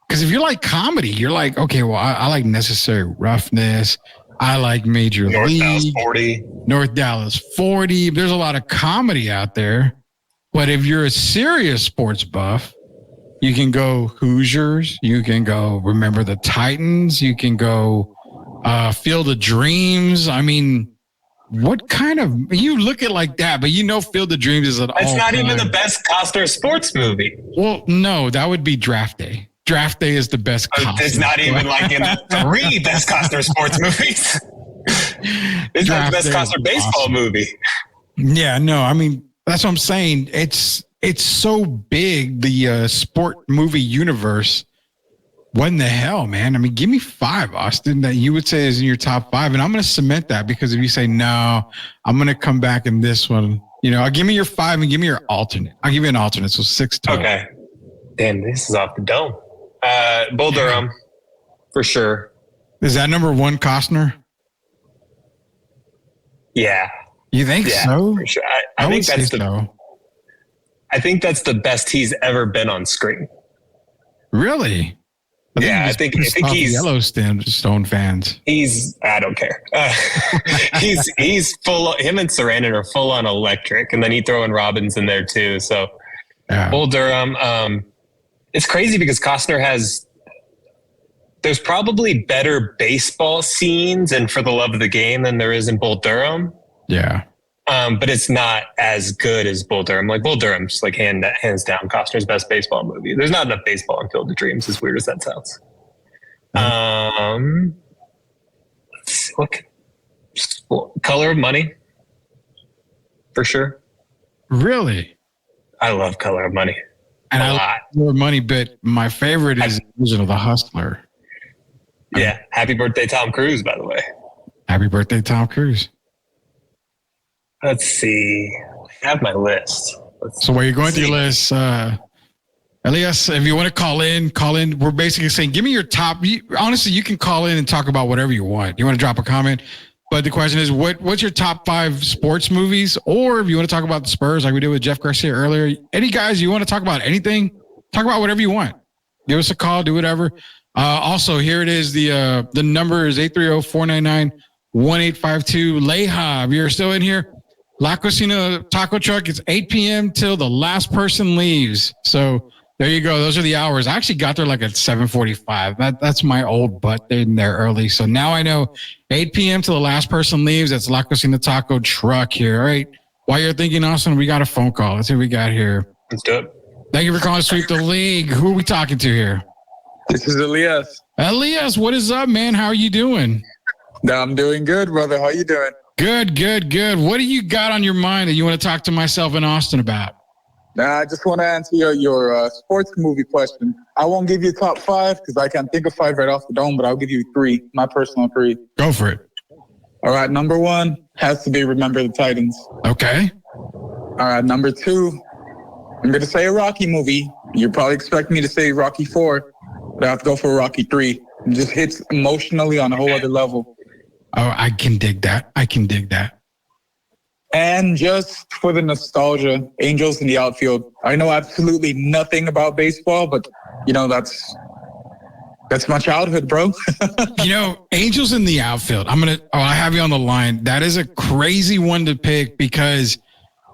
Because if you like comedy, you're like, okay, well, I like Necessary Roughness. I like Major League. Dallas 40. North Dallas 40. There's a lot of comedy out there. But if you're a serious sports buff, you can go Hoosiers. You can go Remember the Titans. You can go Field of Dreams. I mean, what kind of, you look at it like that, but Field of Dreams is an all-time. It's not even the best Costner sports movie. Well, no, that would be Draft Day. Draft Day is the best. It's not even like in the 3 best Costner sports movies. It's not the best Costner baseball movie. Yeah, no, I mean, that's what I'm saying. It's so big, the sport movie universe. What in the hell, man? I mean, give me 5, Austin, that you would say is in your top 5. And I'm going to cement that, because if you say, no, I'm going to come back in this one. I'll give me your 5 and give me your alternate. I'll give you an alternate. So 6 total. Okay. Damn, this is off the dome. Bull Durham, for sure. Is that number 1 Costner? Yeah. You think so? For sure. I think that's I think that's the best he's ever been on screen. Really? I think he's Yellowstone fans. I don't care. He's full. Him and Sarandon are full on electric, and then he throw in Robbins in there too. So, Bull Durham. It's crazy because Costner has there's probably better baseball scenes and For the Love of the Game than there is in Bull Durham. Yeah. But it's not as good as Bull Durham. Like Bull Durham's like hands down Costner's best baseball movie. There's not enough baseball in Field of Dreams, as weird as that sounds. Color of Money, for sure. Really? I love Color of Money. And I love Color of Money, but my favorite is the original The Hustler. Yeah. Happy birthday, Tom Cruise, by the way. Happy birthday, Tom Cruise. Let's see. I have my list. So while you're going through your list, Elias, if you want to call in. We're basically saying, give me your top. Honestly, you can call in and talk about whatever you want. You want to drop a comment, but the question is, what's your top 5 sports movies? Or if you want to talk about the Spurs, like we did with Jeff Garcia earlier, any guys you want to talk about anything, talk about whatever you want. Give us a call, do whatever. Also, here it is. The number is 830-499-1852. Leha, if you're still in here, La Cocina Taco Truck, it's 8 p.m. till the last person leaves. So there you go. Those are the hours. I actually got there like at 7:45. That's my old butt in there early. So now I know 8 p.m. till the last person leaves. That's La Cocina Taco Truck here. All right. While you're thinking, Austin, we got a phone call. Let's see what we got here. Let's do it. Thank you for calling Sweep the League. Who are we talking to here? This is Elias. Elias, what is up, man? How are you doing? I'm doing good, brother. How you doing? Good. What do you got on your mind that you want to talk to myself and Austin about? I just want to answer your sports movie question. I won't give you top 5 because I can't think of 5 right off the dome, but I'll give you 3, my personal 3. Go for it. All right, number 1 has to be Remember the Titans. Okay. All right, number 2, I'm going to say a Rocky movie. You're probably expecting me to say Rocky 4, but I have to go for Rocky 3. It just hits emotionally on a whole other level. Oh, I can dig that. And just for the nostalgia, Angels in the Outfield. I know absolutely nothing about baseball, but that's my childhood, bro. Angels in the Outfield. I have you on the line. That is a crazy one to pick because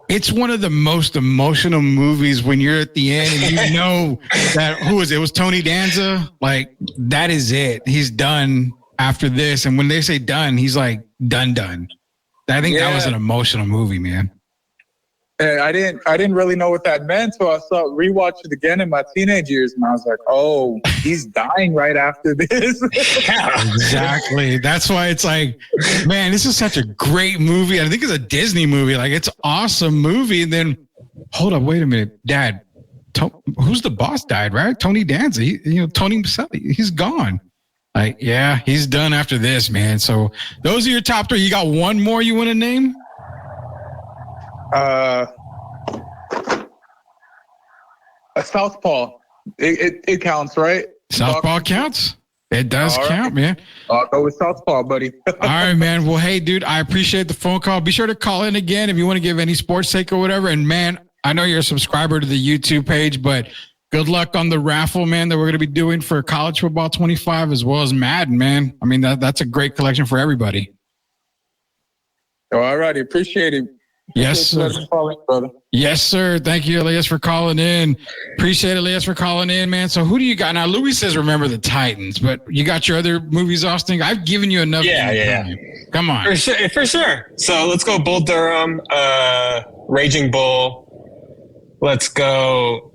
it's one of the most emotional movies when you're at the end and you know that who is it? It was Tony Danza. Like that is it. He's done after this. And when they say done, he's like done. I think that was an emotional movie, man. I didn't really know what that meant, so I rewatched it again in my teenage years, and I was like, "Oh, he's dying right after this." Exactly. That's why it's like, man, this is such a great movie. I think it's a Disney movie. Like, it's an awesome movie. And then, hold up, wait a minute, Dad. Who's the boss? Died, right? Tony Danza. Tony Maselli. He's gone. Like, yeah, he's done after this, man. So those are your top 3. You got one more you want to name? A Southpaw. It counts, right? Southpaw counts? It does count, man. I'll go with Southpaw, buddy. All right, man. Well, hey, dude, I appreciate the phone call. Be sure to call in again if you want to give any sports take or whatever. And, man, I know you're a subscriber to the YouTube page, but good luck on the raffle, man, that we're going to be doing for College Football 25 as well as Madden, man. I mean, that's a great collection for everybody. All righty. Appreciate it. Yes, sir. Brother. Yes, sir. Thank you, Elias, for calling in. Appreciate it, Elias, for calling in, man. So who do you got? Now, Louis says remember the Titans, but you got your other movies, Austin? I've given you enough. Yeah. Come on. For sure. So let's go Bull Durham, Raging Bull. Let's go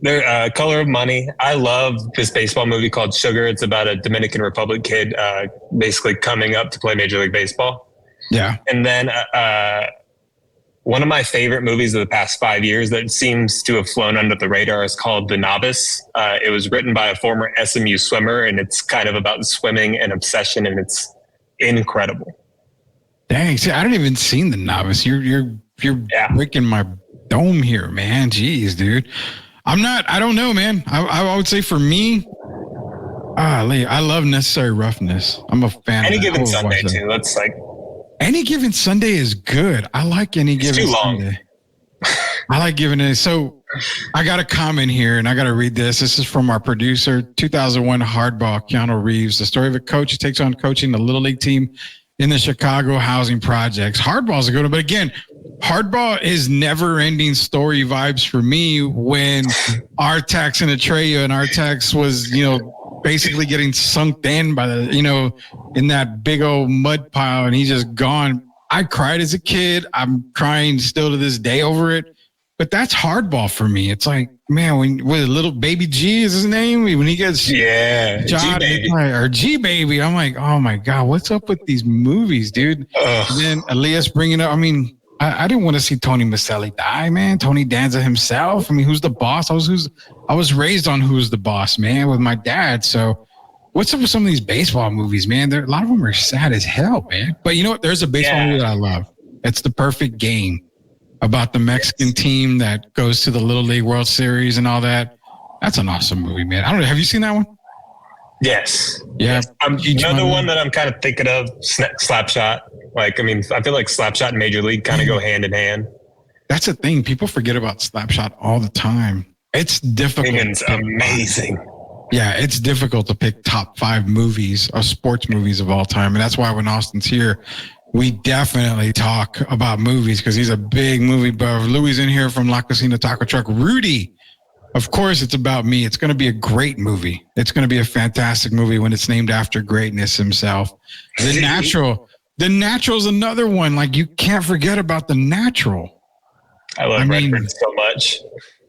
Color of Money. I love this baseball movie called Sugar. It's about a Dominican Republic kid basically coming up to play Major League Baseball. Yeah. And then one of my favorite movies of the past 5 years that seems to have flown under the radar is called The Novice. It was written by a former SMU swimmer, and it's kind of about swimming and obsession, and it's incredible. Dang, see, I haven't even seen The Novice. You're breaking my dome here, man. Jeez, dude. I don't know, man. I would say for me, I love Necessary Roughness. I'm a fan. Any Given Sunday too. That's like Any Given Sunday is good. I like Any Given Sunday. I like giving it. So I got a comment here and I got to read this. This is from our producer, 2001 Hardball, Keanu Reeves. The story of a coach who takes on coaching the Little League team in the Chicago housing projects. Hardball's a good one. But again, Hardball is never-ending story vibes for me when Artax and Atreyu, and Artax was, basically getting sunk in by in that big old mud pile, and he's just gone. I cried as a kid. I'm crying still to this day over it. But that's hardball for me. It's like, man, when little baby G is his name, when he gets G-Baby. or G-Baby, I'm like, oh my God, what's up with these movies, dude? And then Elias bringing up, I mean, I didn't want to see Tony Maselli die, man. Tony Danza himself. I mean, who's the boss? I was raised on Who's the Boss, man, with my dad. So what's up with some of these baseball movies, man? A lot of them are sad as hell, man. But you know what? There's a baseball movie that I love. It's The Perfect Game, about the Mexican team that goes to the Little League World Series and all that. That's an awesome movie, man. I don't know. Have you seen that one? Yes. Yeah. Another one that I'm kind of thinking of, Slapshot. Like, I mean, I feel like Slapshot and Major League kind of go hand in hand. That's the thing. People forget about Slapshot all the time. It's difficult. It's amazing. Yeah, it's difficult to pick top 5 movies or sports movies of all time. And that's why when Austin's here, we definitely talk about movies because he's a big movie buff. Louis in here from La Cocina Taco Truck. Rudy, of course, it's about me. It's going to be a great movie. It's going to be a fantastic movie when it's named after greatness himself. The Natural. The Natural is another one. Like, you can't forget about The Natural. I love Redford so much.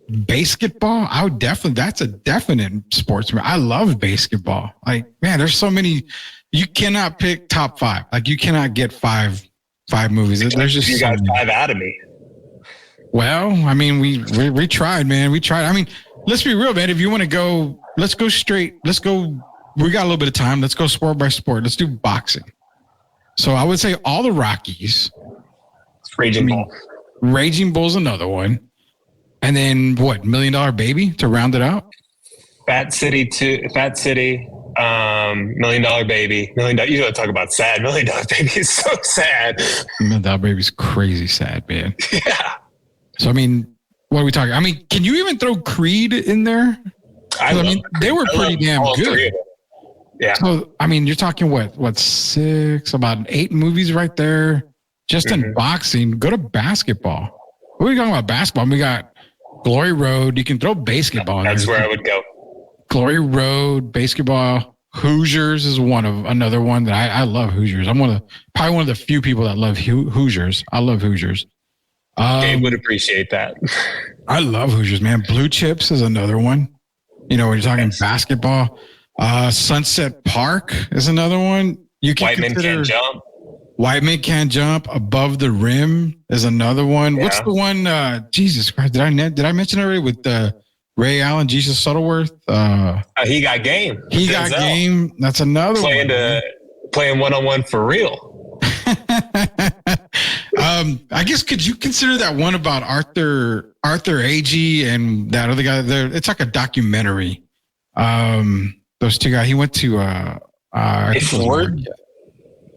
Basketball, that's a definite sports. I love basketball. Like, man, there's so many. You cannot pick top 5. Like, you cannot get five movies. There's just you got 5 out of me. Well, I mean, we tried, man. We tried. I mean, let's be real, man. If you want to go, let's go straight. Let's go. We got a little bit of time. Let's go sport by sport. Let's do boxing. So I would say all the Rockies. Raging Bull. Raging Bull's another one. And then what? $1 Million Baby to round it out. Fat City, $1 Million Baby. You know, talk about sad. $1 Million Baby is so sad. $1 Million Baby's crazy sad, man. Yeah. So I mean, what are we talking? I mean, can you even throw Creed in there? I mean, they were pretty damn good. Yeah. So I mean, you're talking what 6, about 8 movies right there, just in boxing. Go to basketball. What are we talking about? Basketball. We got Glory Road. You can throw basketball in there. That's where I would go. Glory Road, basketball. Hoosiers is another one that I love. Hoosiers. I'm probably one of the few people that love Hoosiers. I love Hoosiers. Dave would appreciate that. I love Hoosiers, man. Blue Chips is another one. You know, when you're talking basketball. Sunset Park is another one. White Men Can't Jump. White Men Can't Jump. Above the Rim is another one. Yeah. What's the one? Jesus Christ! Did I mention already with Ray Allen, Jesus Shuttleworth? He Got Game. He Got Game. That's another one. Playing one-on-one for real. I guess could you consider that one about Arthur Agee and that other guy there? It's like a documentary. Those two guys. He went to.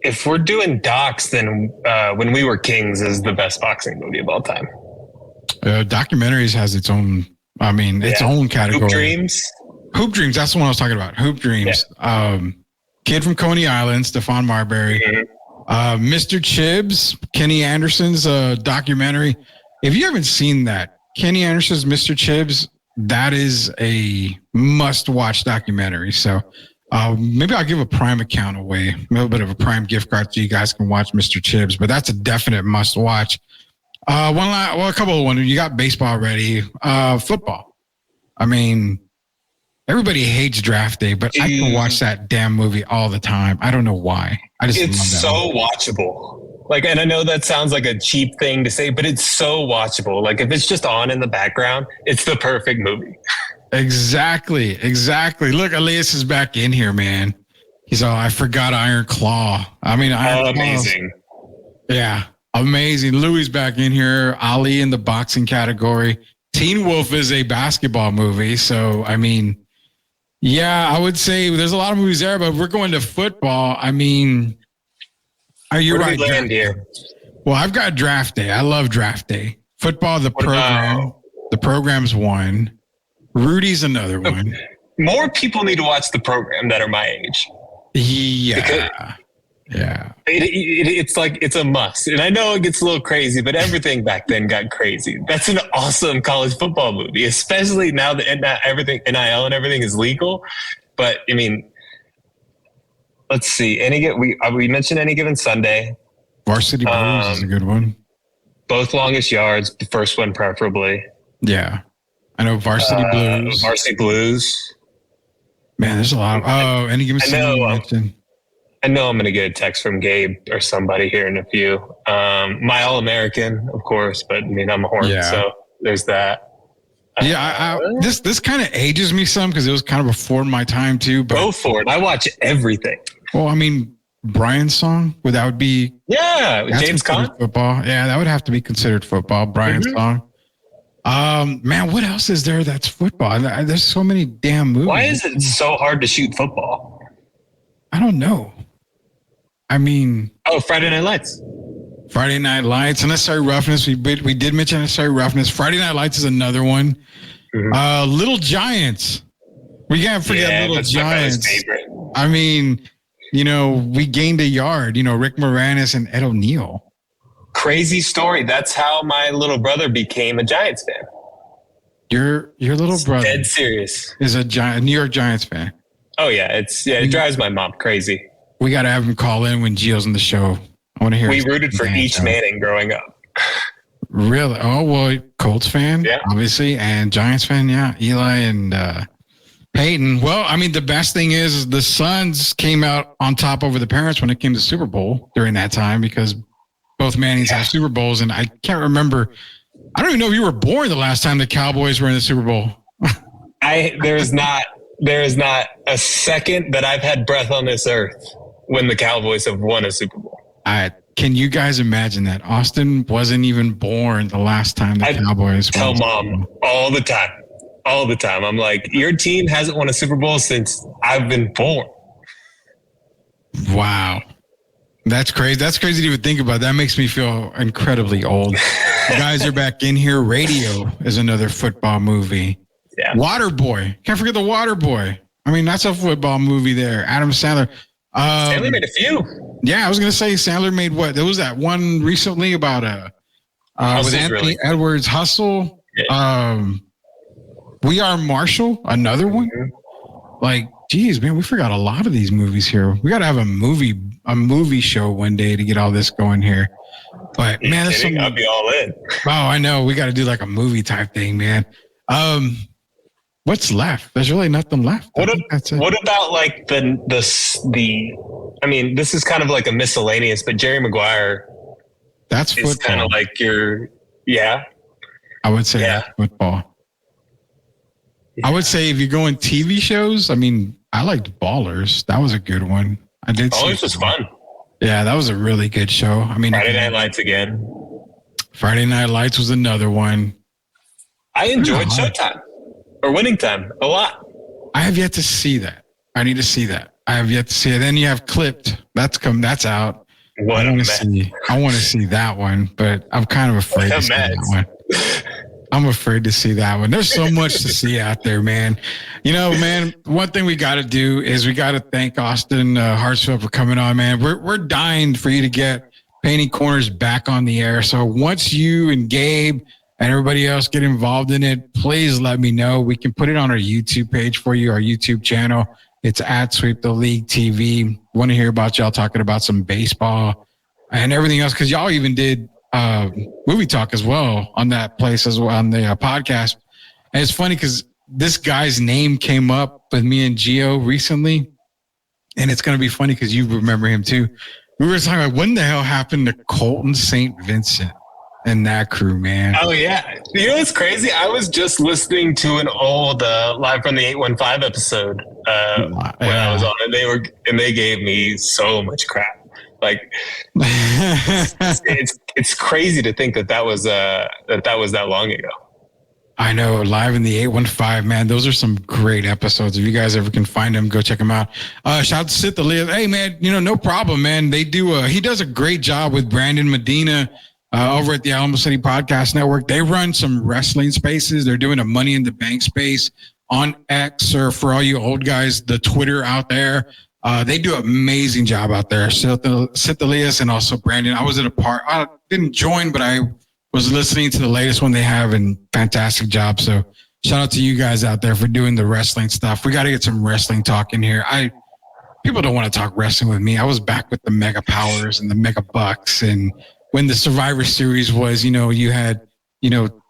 If we're doing docs, then When We Were Kings is the best boxing movie of all time. Documentaries has its own. I mean, its own category. Hoop Dreams. That's the one I was talking about. Hoop Dreams. Yeah. Kid from Coney Island, Stephon Marbury. Mr. Chibbs, Kenny Anderson's documentary. If you haven't seen that, Kenny Anderson's Mr. Chibbs, that is a must-watch documentary. So maybe I'll give a Prime account away, a little bit of a Prime gift card so you guys can watch Mr. Chibbs, but that's a definite must-watch. A couple of ones. You got baseball already. Football. I mean, everybody hates Draft Day, but I can watch that damn movie all the time. I don't know why. It's love that so movie. Watchable. Like, and I know that sounds like a cheap thing to say, but it's so watchable. Like, if it's just on in the background, it's the perfect movie. Exactly. Look, Elias is back in here, man. He's all, I forgot Iron Claw. I mean, amazing. Yeah, amazing. Louis back in here. Ali in the boxing category. Teen Wolf is a basketball movie. So, I mean, yeah, I would say there's a lot of movies there, but we're going to football. I mean, are you right? Here? Well, I've got Draft Day. I love Draft Day. Football, the program. The program's one. Rudy's another one. More people need to watch the program that are my age. Yeah. It's like, it's a must. And I know it gets a little crazy, but everything back then got crazy. That's an awesome college football movie, especially now that everything, NIL and everything is legal. But I mean, let's see. We mentioned Any Given Sunday. Varsity Blues is a good one. Both Longest Yards, the first one preferably. Yeah, I know Varsity Blues. Varsity Blues. Man, there's a lot. Any Given Sunday. I know I'm going to get a text from Gabe or somebody here in a few. My All-American, of course, but I mean, I'm a Hornet, so there's that. This kind of ages me some because it was kind of before my time too. But go for it. I watch everything. Well, I mean, Brian's song, that would be James Conn football. Yeah, that would have to be considered football. Brian's song. Man, what else is there that's football? There's so many damn movies. Why is it so hard to shoot football? I don't know. I mean, Friday Night Lights. Friday Night Lights, Unnecessary Roughness. We did mention Unnecessary Roughness. Friday Night Lights is another one. Little Giants. We can't forget Little Giants. My favorite. I mean, we gained a yard. Rick Moranis and Ed O'Neill. Crazy story. That's how my little brother became a Giants fan. Your little brother, dead serious, is a New York Giants fan. Oh yeah, it drives my mom crazy. We got to have him call in when Gio's in the show. I want to hear. We rooted for each Manning growing up. Really? Oh well, Colts fan, obviously, and Giants fan, Eli and Peyton. Well, I mean, the best thing is the Suns came out on top over the parents when it came to Super Bowl during that time because both Mannings have Super Bowls, and I can't remember. I don't even know if you were born the last time the Cowboys were in the Super Bowl. There is not a second that I've had breath on this earth when the Cowboys have won a Super Bowl. Can you guys imagine that? Austin wasn't even born the last time the Cowboys tell Mom all the time. I'm like, your team hasn't won a Super Bowl since I've been born. Wow. That's crazy. That's crazy to even think about. That makes me feel incredibly old. You guys are back in here. Radio is another football movie. Yeah. Waterboy. Can't forget the Waterboy. I mean, that's a football movie there. Adam Sandler. Sandler made a few. Yeah, I was going to say Sandler made what? There was that one recently about with Anthony Edwards, Hustle. Yeah. We Are Marshall, another one. Like, geez, man, we forgot a lot of these movies here. We got to have a movie show one day to get all this going here. But man, I'll be all in. Oh, I know. We got to do like a movie type thing, man. What's left? There's really nothing left. What about like the? I mean, this is kind of like a miscellaneous, but Jerry Maguire. That's football. It's kind of like your I would say that's football. Yeah. I would say if you're going TV shows, I mean, I liked Ballers. That was a good one. I did. Ballers was fun. Yeah, that was a really good show. I mean, Friday Night Lights again. Friday Night Lights was another one. I enjoyed Showtime or Winning Time a lot. I have yet to see that. I need to see that. I have yet to see it. Then you have Clipped. That's out. I want to see that one, but I'm kind of afraid to see that one. I'm afraid to see that one. There's so much to see out there, man. Man, one thing we got to do is we got to thank Austin Hartsfield for coming on, man. We're dying for you to get Painting Corners back on the air. So once you and Gabe and everybody else get involved in it, please let me know. We can put it on our YouTube page for you, our YouTube channel. It's at Sweep the League TV. Want to hear about y'all talking about some baseball and everything else, because y'all even did movie talk as well on that place as well on the podcast. And it's funny because this guy's name came up with me and Gio recently, and it's going to be funny because you remember him too. We were talking about when the hell happened to Colton St. Vincent and that crew, man. Oh yeah, what's crazy? I was just listening to an old Live from the 815 episode when I was on, and they gave me so much crap. Like it's crazy to think that was that long ago. I know. Live in the 815, man. Those are some great episodes. If you guys ever can find them, go check them out. Shout out to Sith Elias. Hey man, no problem, man. They do he does a great job with Brandon Medina over at the Alamo City Podcast Network. They run some wrestling spaces. They're doing a Money in the Bank space on X, or for all you old guys, the Twitter out there. They do an amazing job out there. Sith Elias and also Brandon. I was at a part. I didn't join, but I was listening to the latest one they have, and fantastic job. So shout out to you guys out there for doing the wrestling stuff. We got to get some wrestling talk in here. People don't want to talk wrestling with me. I was back with the Mega Powers and the Mega Bucks. And when the Survivor Series was, you had,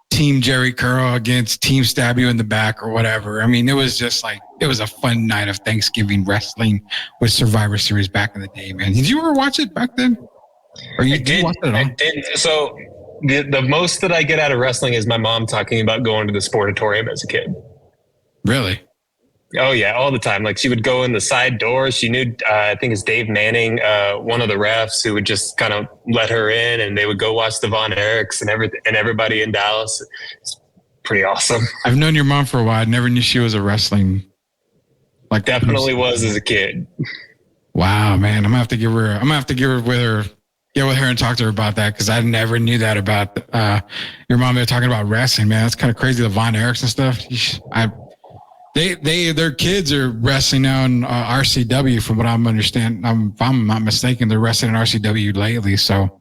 Team Jerry Curl against Team Stab You in the Back or whatever. I mean, it was just like, it was a fun night of Thanksgiving wrestling with Survivor Series back in the day, man. Did you ever watch it back then? Or did you watch it at all? I did. So the most that I get out of wrestling is my mom talking about going to the sportatorium as a kid. Really? Oh yeah, all the time. Like she would go in the side door. She knew, I think it's Dave Manning, one of the refs, who would just kind of let her in, and they would go watch the Von Erichs and everybody in Dallas. It's pretty awesome. I've known your mom for a while. I never knew she was a wrestling. Definitely was as a kid. Wow, man! I'm gonna have to get with her and talk to her about that, because I never knew that about your mom. They're talking about wrestling, man. That's kind of crazy. The Von Erichs and stuff. Their kids are wrestling now in RCW, from what I'm understanding. If I'm not mistaken, they're wrestling in RCW lately. So,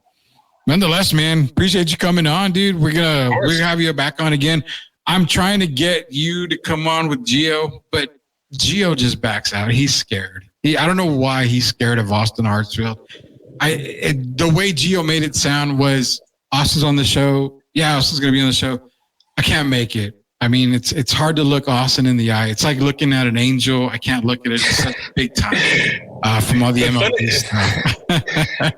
nonetheless, man, appreciate you coming on, dude. We're gonna have you back on again. I'm trying to get you to come on with Gio, but Gio just backs out. He's scared. I don't know why he's scared of Austin Hartsfield. The way Gio made it sound was, Austin's on the show. Yeah, Austin's gonna be on the show. I can't make it. I mean, it's hard to look Austin in the eye. It's like looking at an angel. I can't look at it. It's such big time from all the MLB stuff.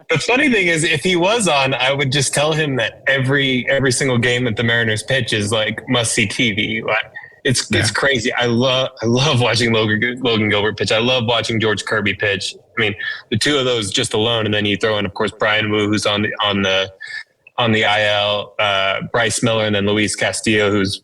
The funny thing is, if he was on, I would just tell him that every single game that the Mariners pitch is like must-see TV. Like, it's crazy. I love watching Logan Gilbert pitch. I love watching George Kirby pitch. I mean, the two of those just alone, and then you throw in, of course, Brian Wu, who's on the IL, Bryce Miller, and then Luis Castillo, who's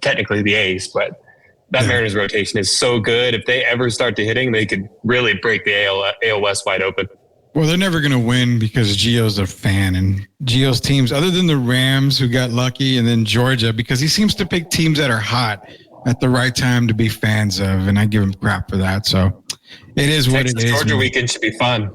technically the ace, but that Mariners rotation is so good. If they ever start to hitting, they could really break the AL West wide open. Well, they're never going to win because Gio's a fan, and Gio's teams, other than the Rams, who got lucky, and then Georgia, because he seems to pick teams that are hot at the right time to be fans of, and I give him crap for that. So it is what it is. Georgia weekend should be fun.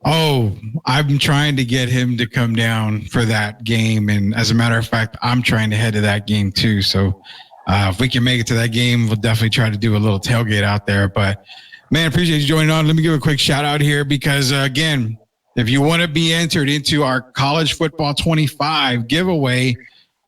Oh, I'm trying to get him to come down for that game. And as a matter of fact, I'm trying to head to that game too. So if we can make it to that game, we'll definitely try to do a little tailgate out there. But man, appreciate you joining on. Let me give a quick shout out here, because again, if you want to be entered into our College Football 25 giveaway,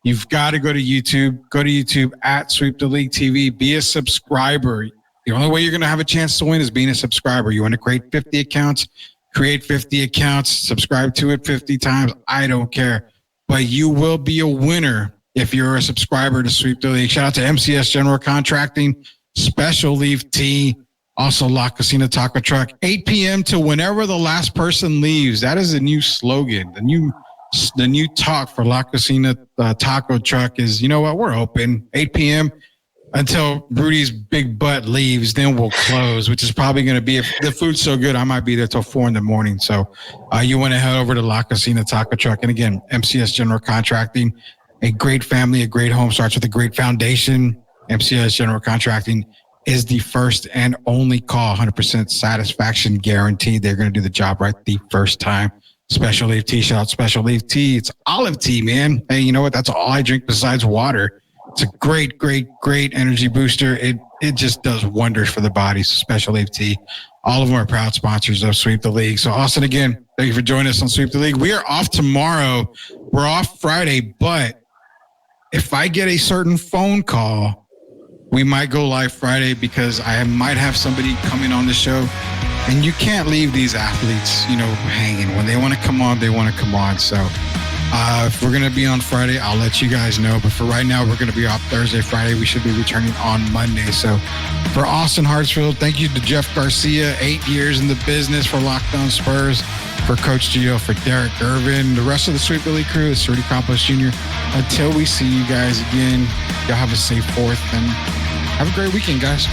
you've got to go to YouTube. Go to YouTube at Sweep the League TV. Be a subscriber. The only way you're going to have a chance to win is being a subscriber. You want to create 50 accounts. Create 50 accounts, subscribe to it 50 times. I don't care. But you will be a winner if you're a subscriber to Sweep the League. Shout out to MCS General Contracting, Special Leaf Tea, also La Cocina Taco Truck, 8 p.m. to whenever the last person leaves. That is a new slogan. The new talk for La Cocina Taco Truck is, you know what, we're open 8 p.m. until Rudy's big butt leaves, then we'll close, which is probably going to be, if the food's so good, I might be there till 4 a.m. So you want to head over to La Cocina Taco Truck. And again, MCS General Contracting, a great family, a great home starts with a great foundation. MCS General Contracting is the first and only call, 100% satisfaction guaranteed. They're going to do the job right the first time. Special Leaf Tea, shout out Special Leaf Tea. It's olive tea, man. Hey, you know what? That's all I drink besides water. It's a great, great, great energy booster. It just does wonders for the body. So Special Leaf Tea. All of them are proud sponsors of Sweep the League. So Austin, again, thank you for joining us on Sweep the League. We are off tomorrow. We're off Friday, but if I get a certain phone call, we might go live Friday, because I might have somebody coming on the show. And you can't leave these athletes, hanging. When they want to come on, they want to come on. So if we're going to be on Friday, I'll let you guys know. But for right now, we're going to be off Thursday, Friday. We should be returning on Monday. So for Austin Hartsfield, thank you to Jeff Garcia, 8 years in the business for Locked On Spurs. For Coach Gio, for Derek Irvin, the rest of the Sweep the League crew, it's Rudy Campos Jr. Until we see you guys again, y'all have a safe 4th and have a great weekend, guys.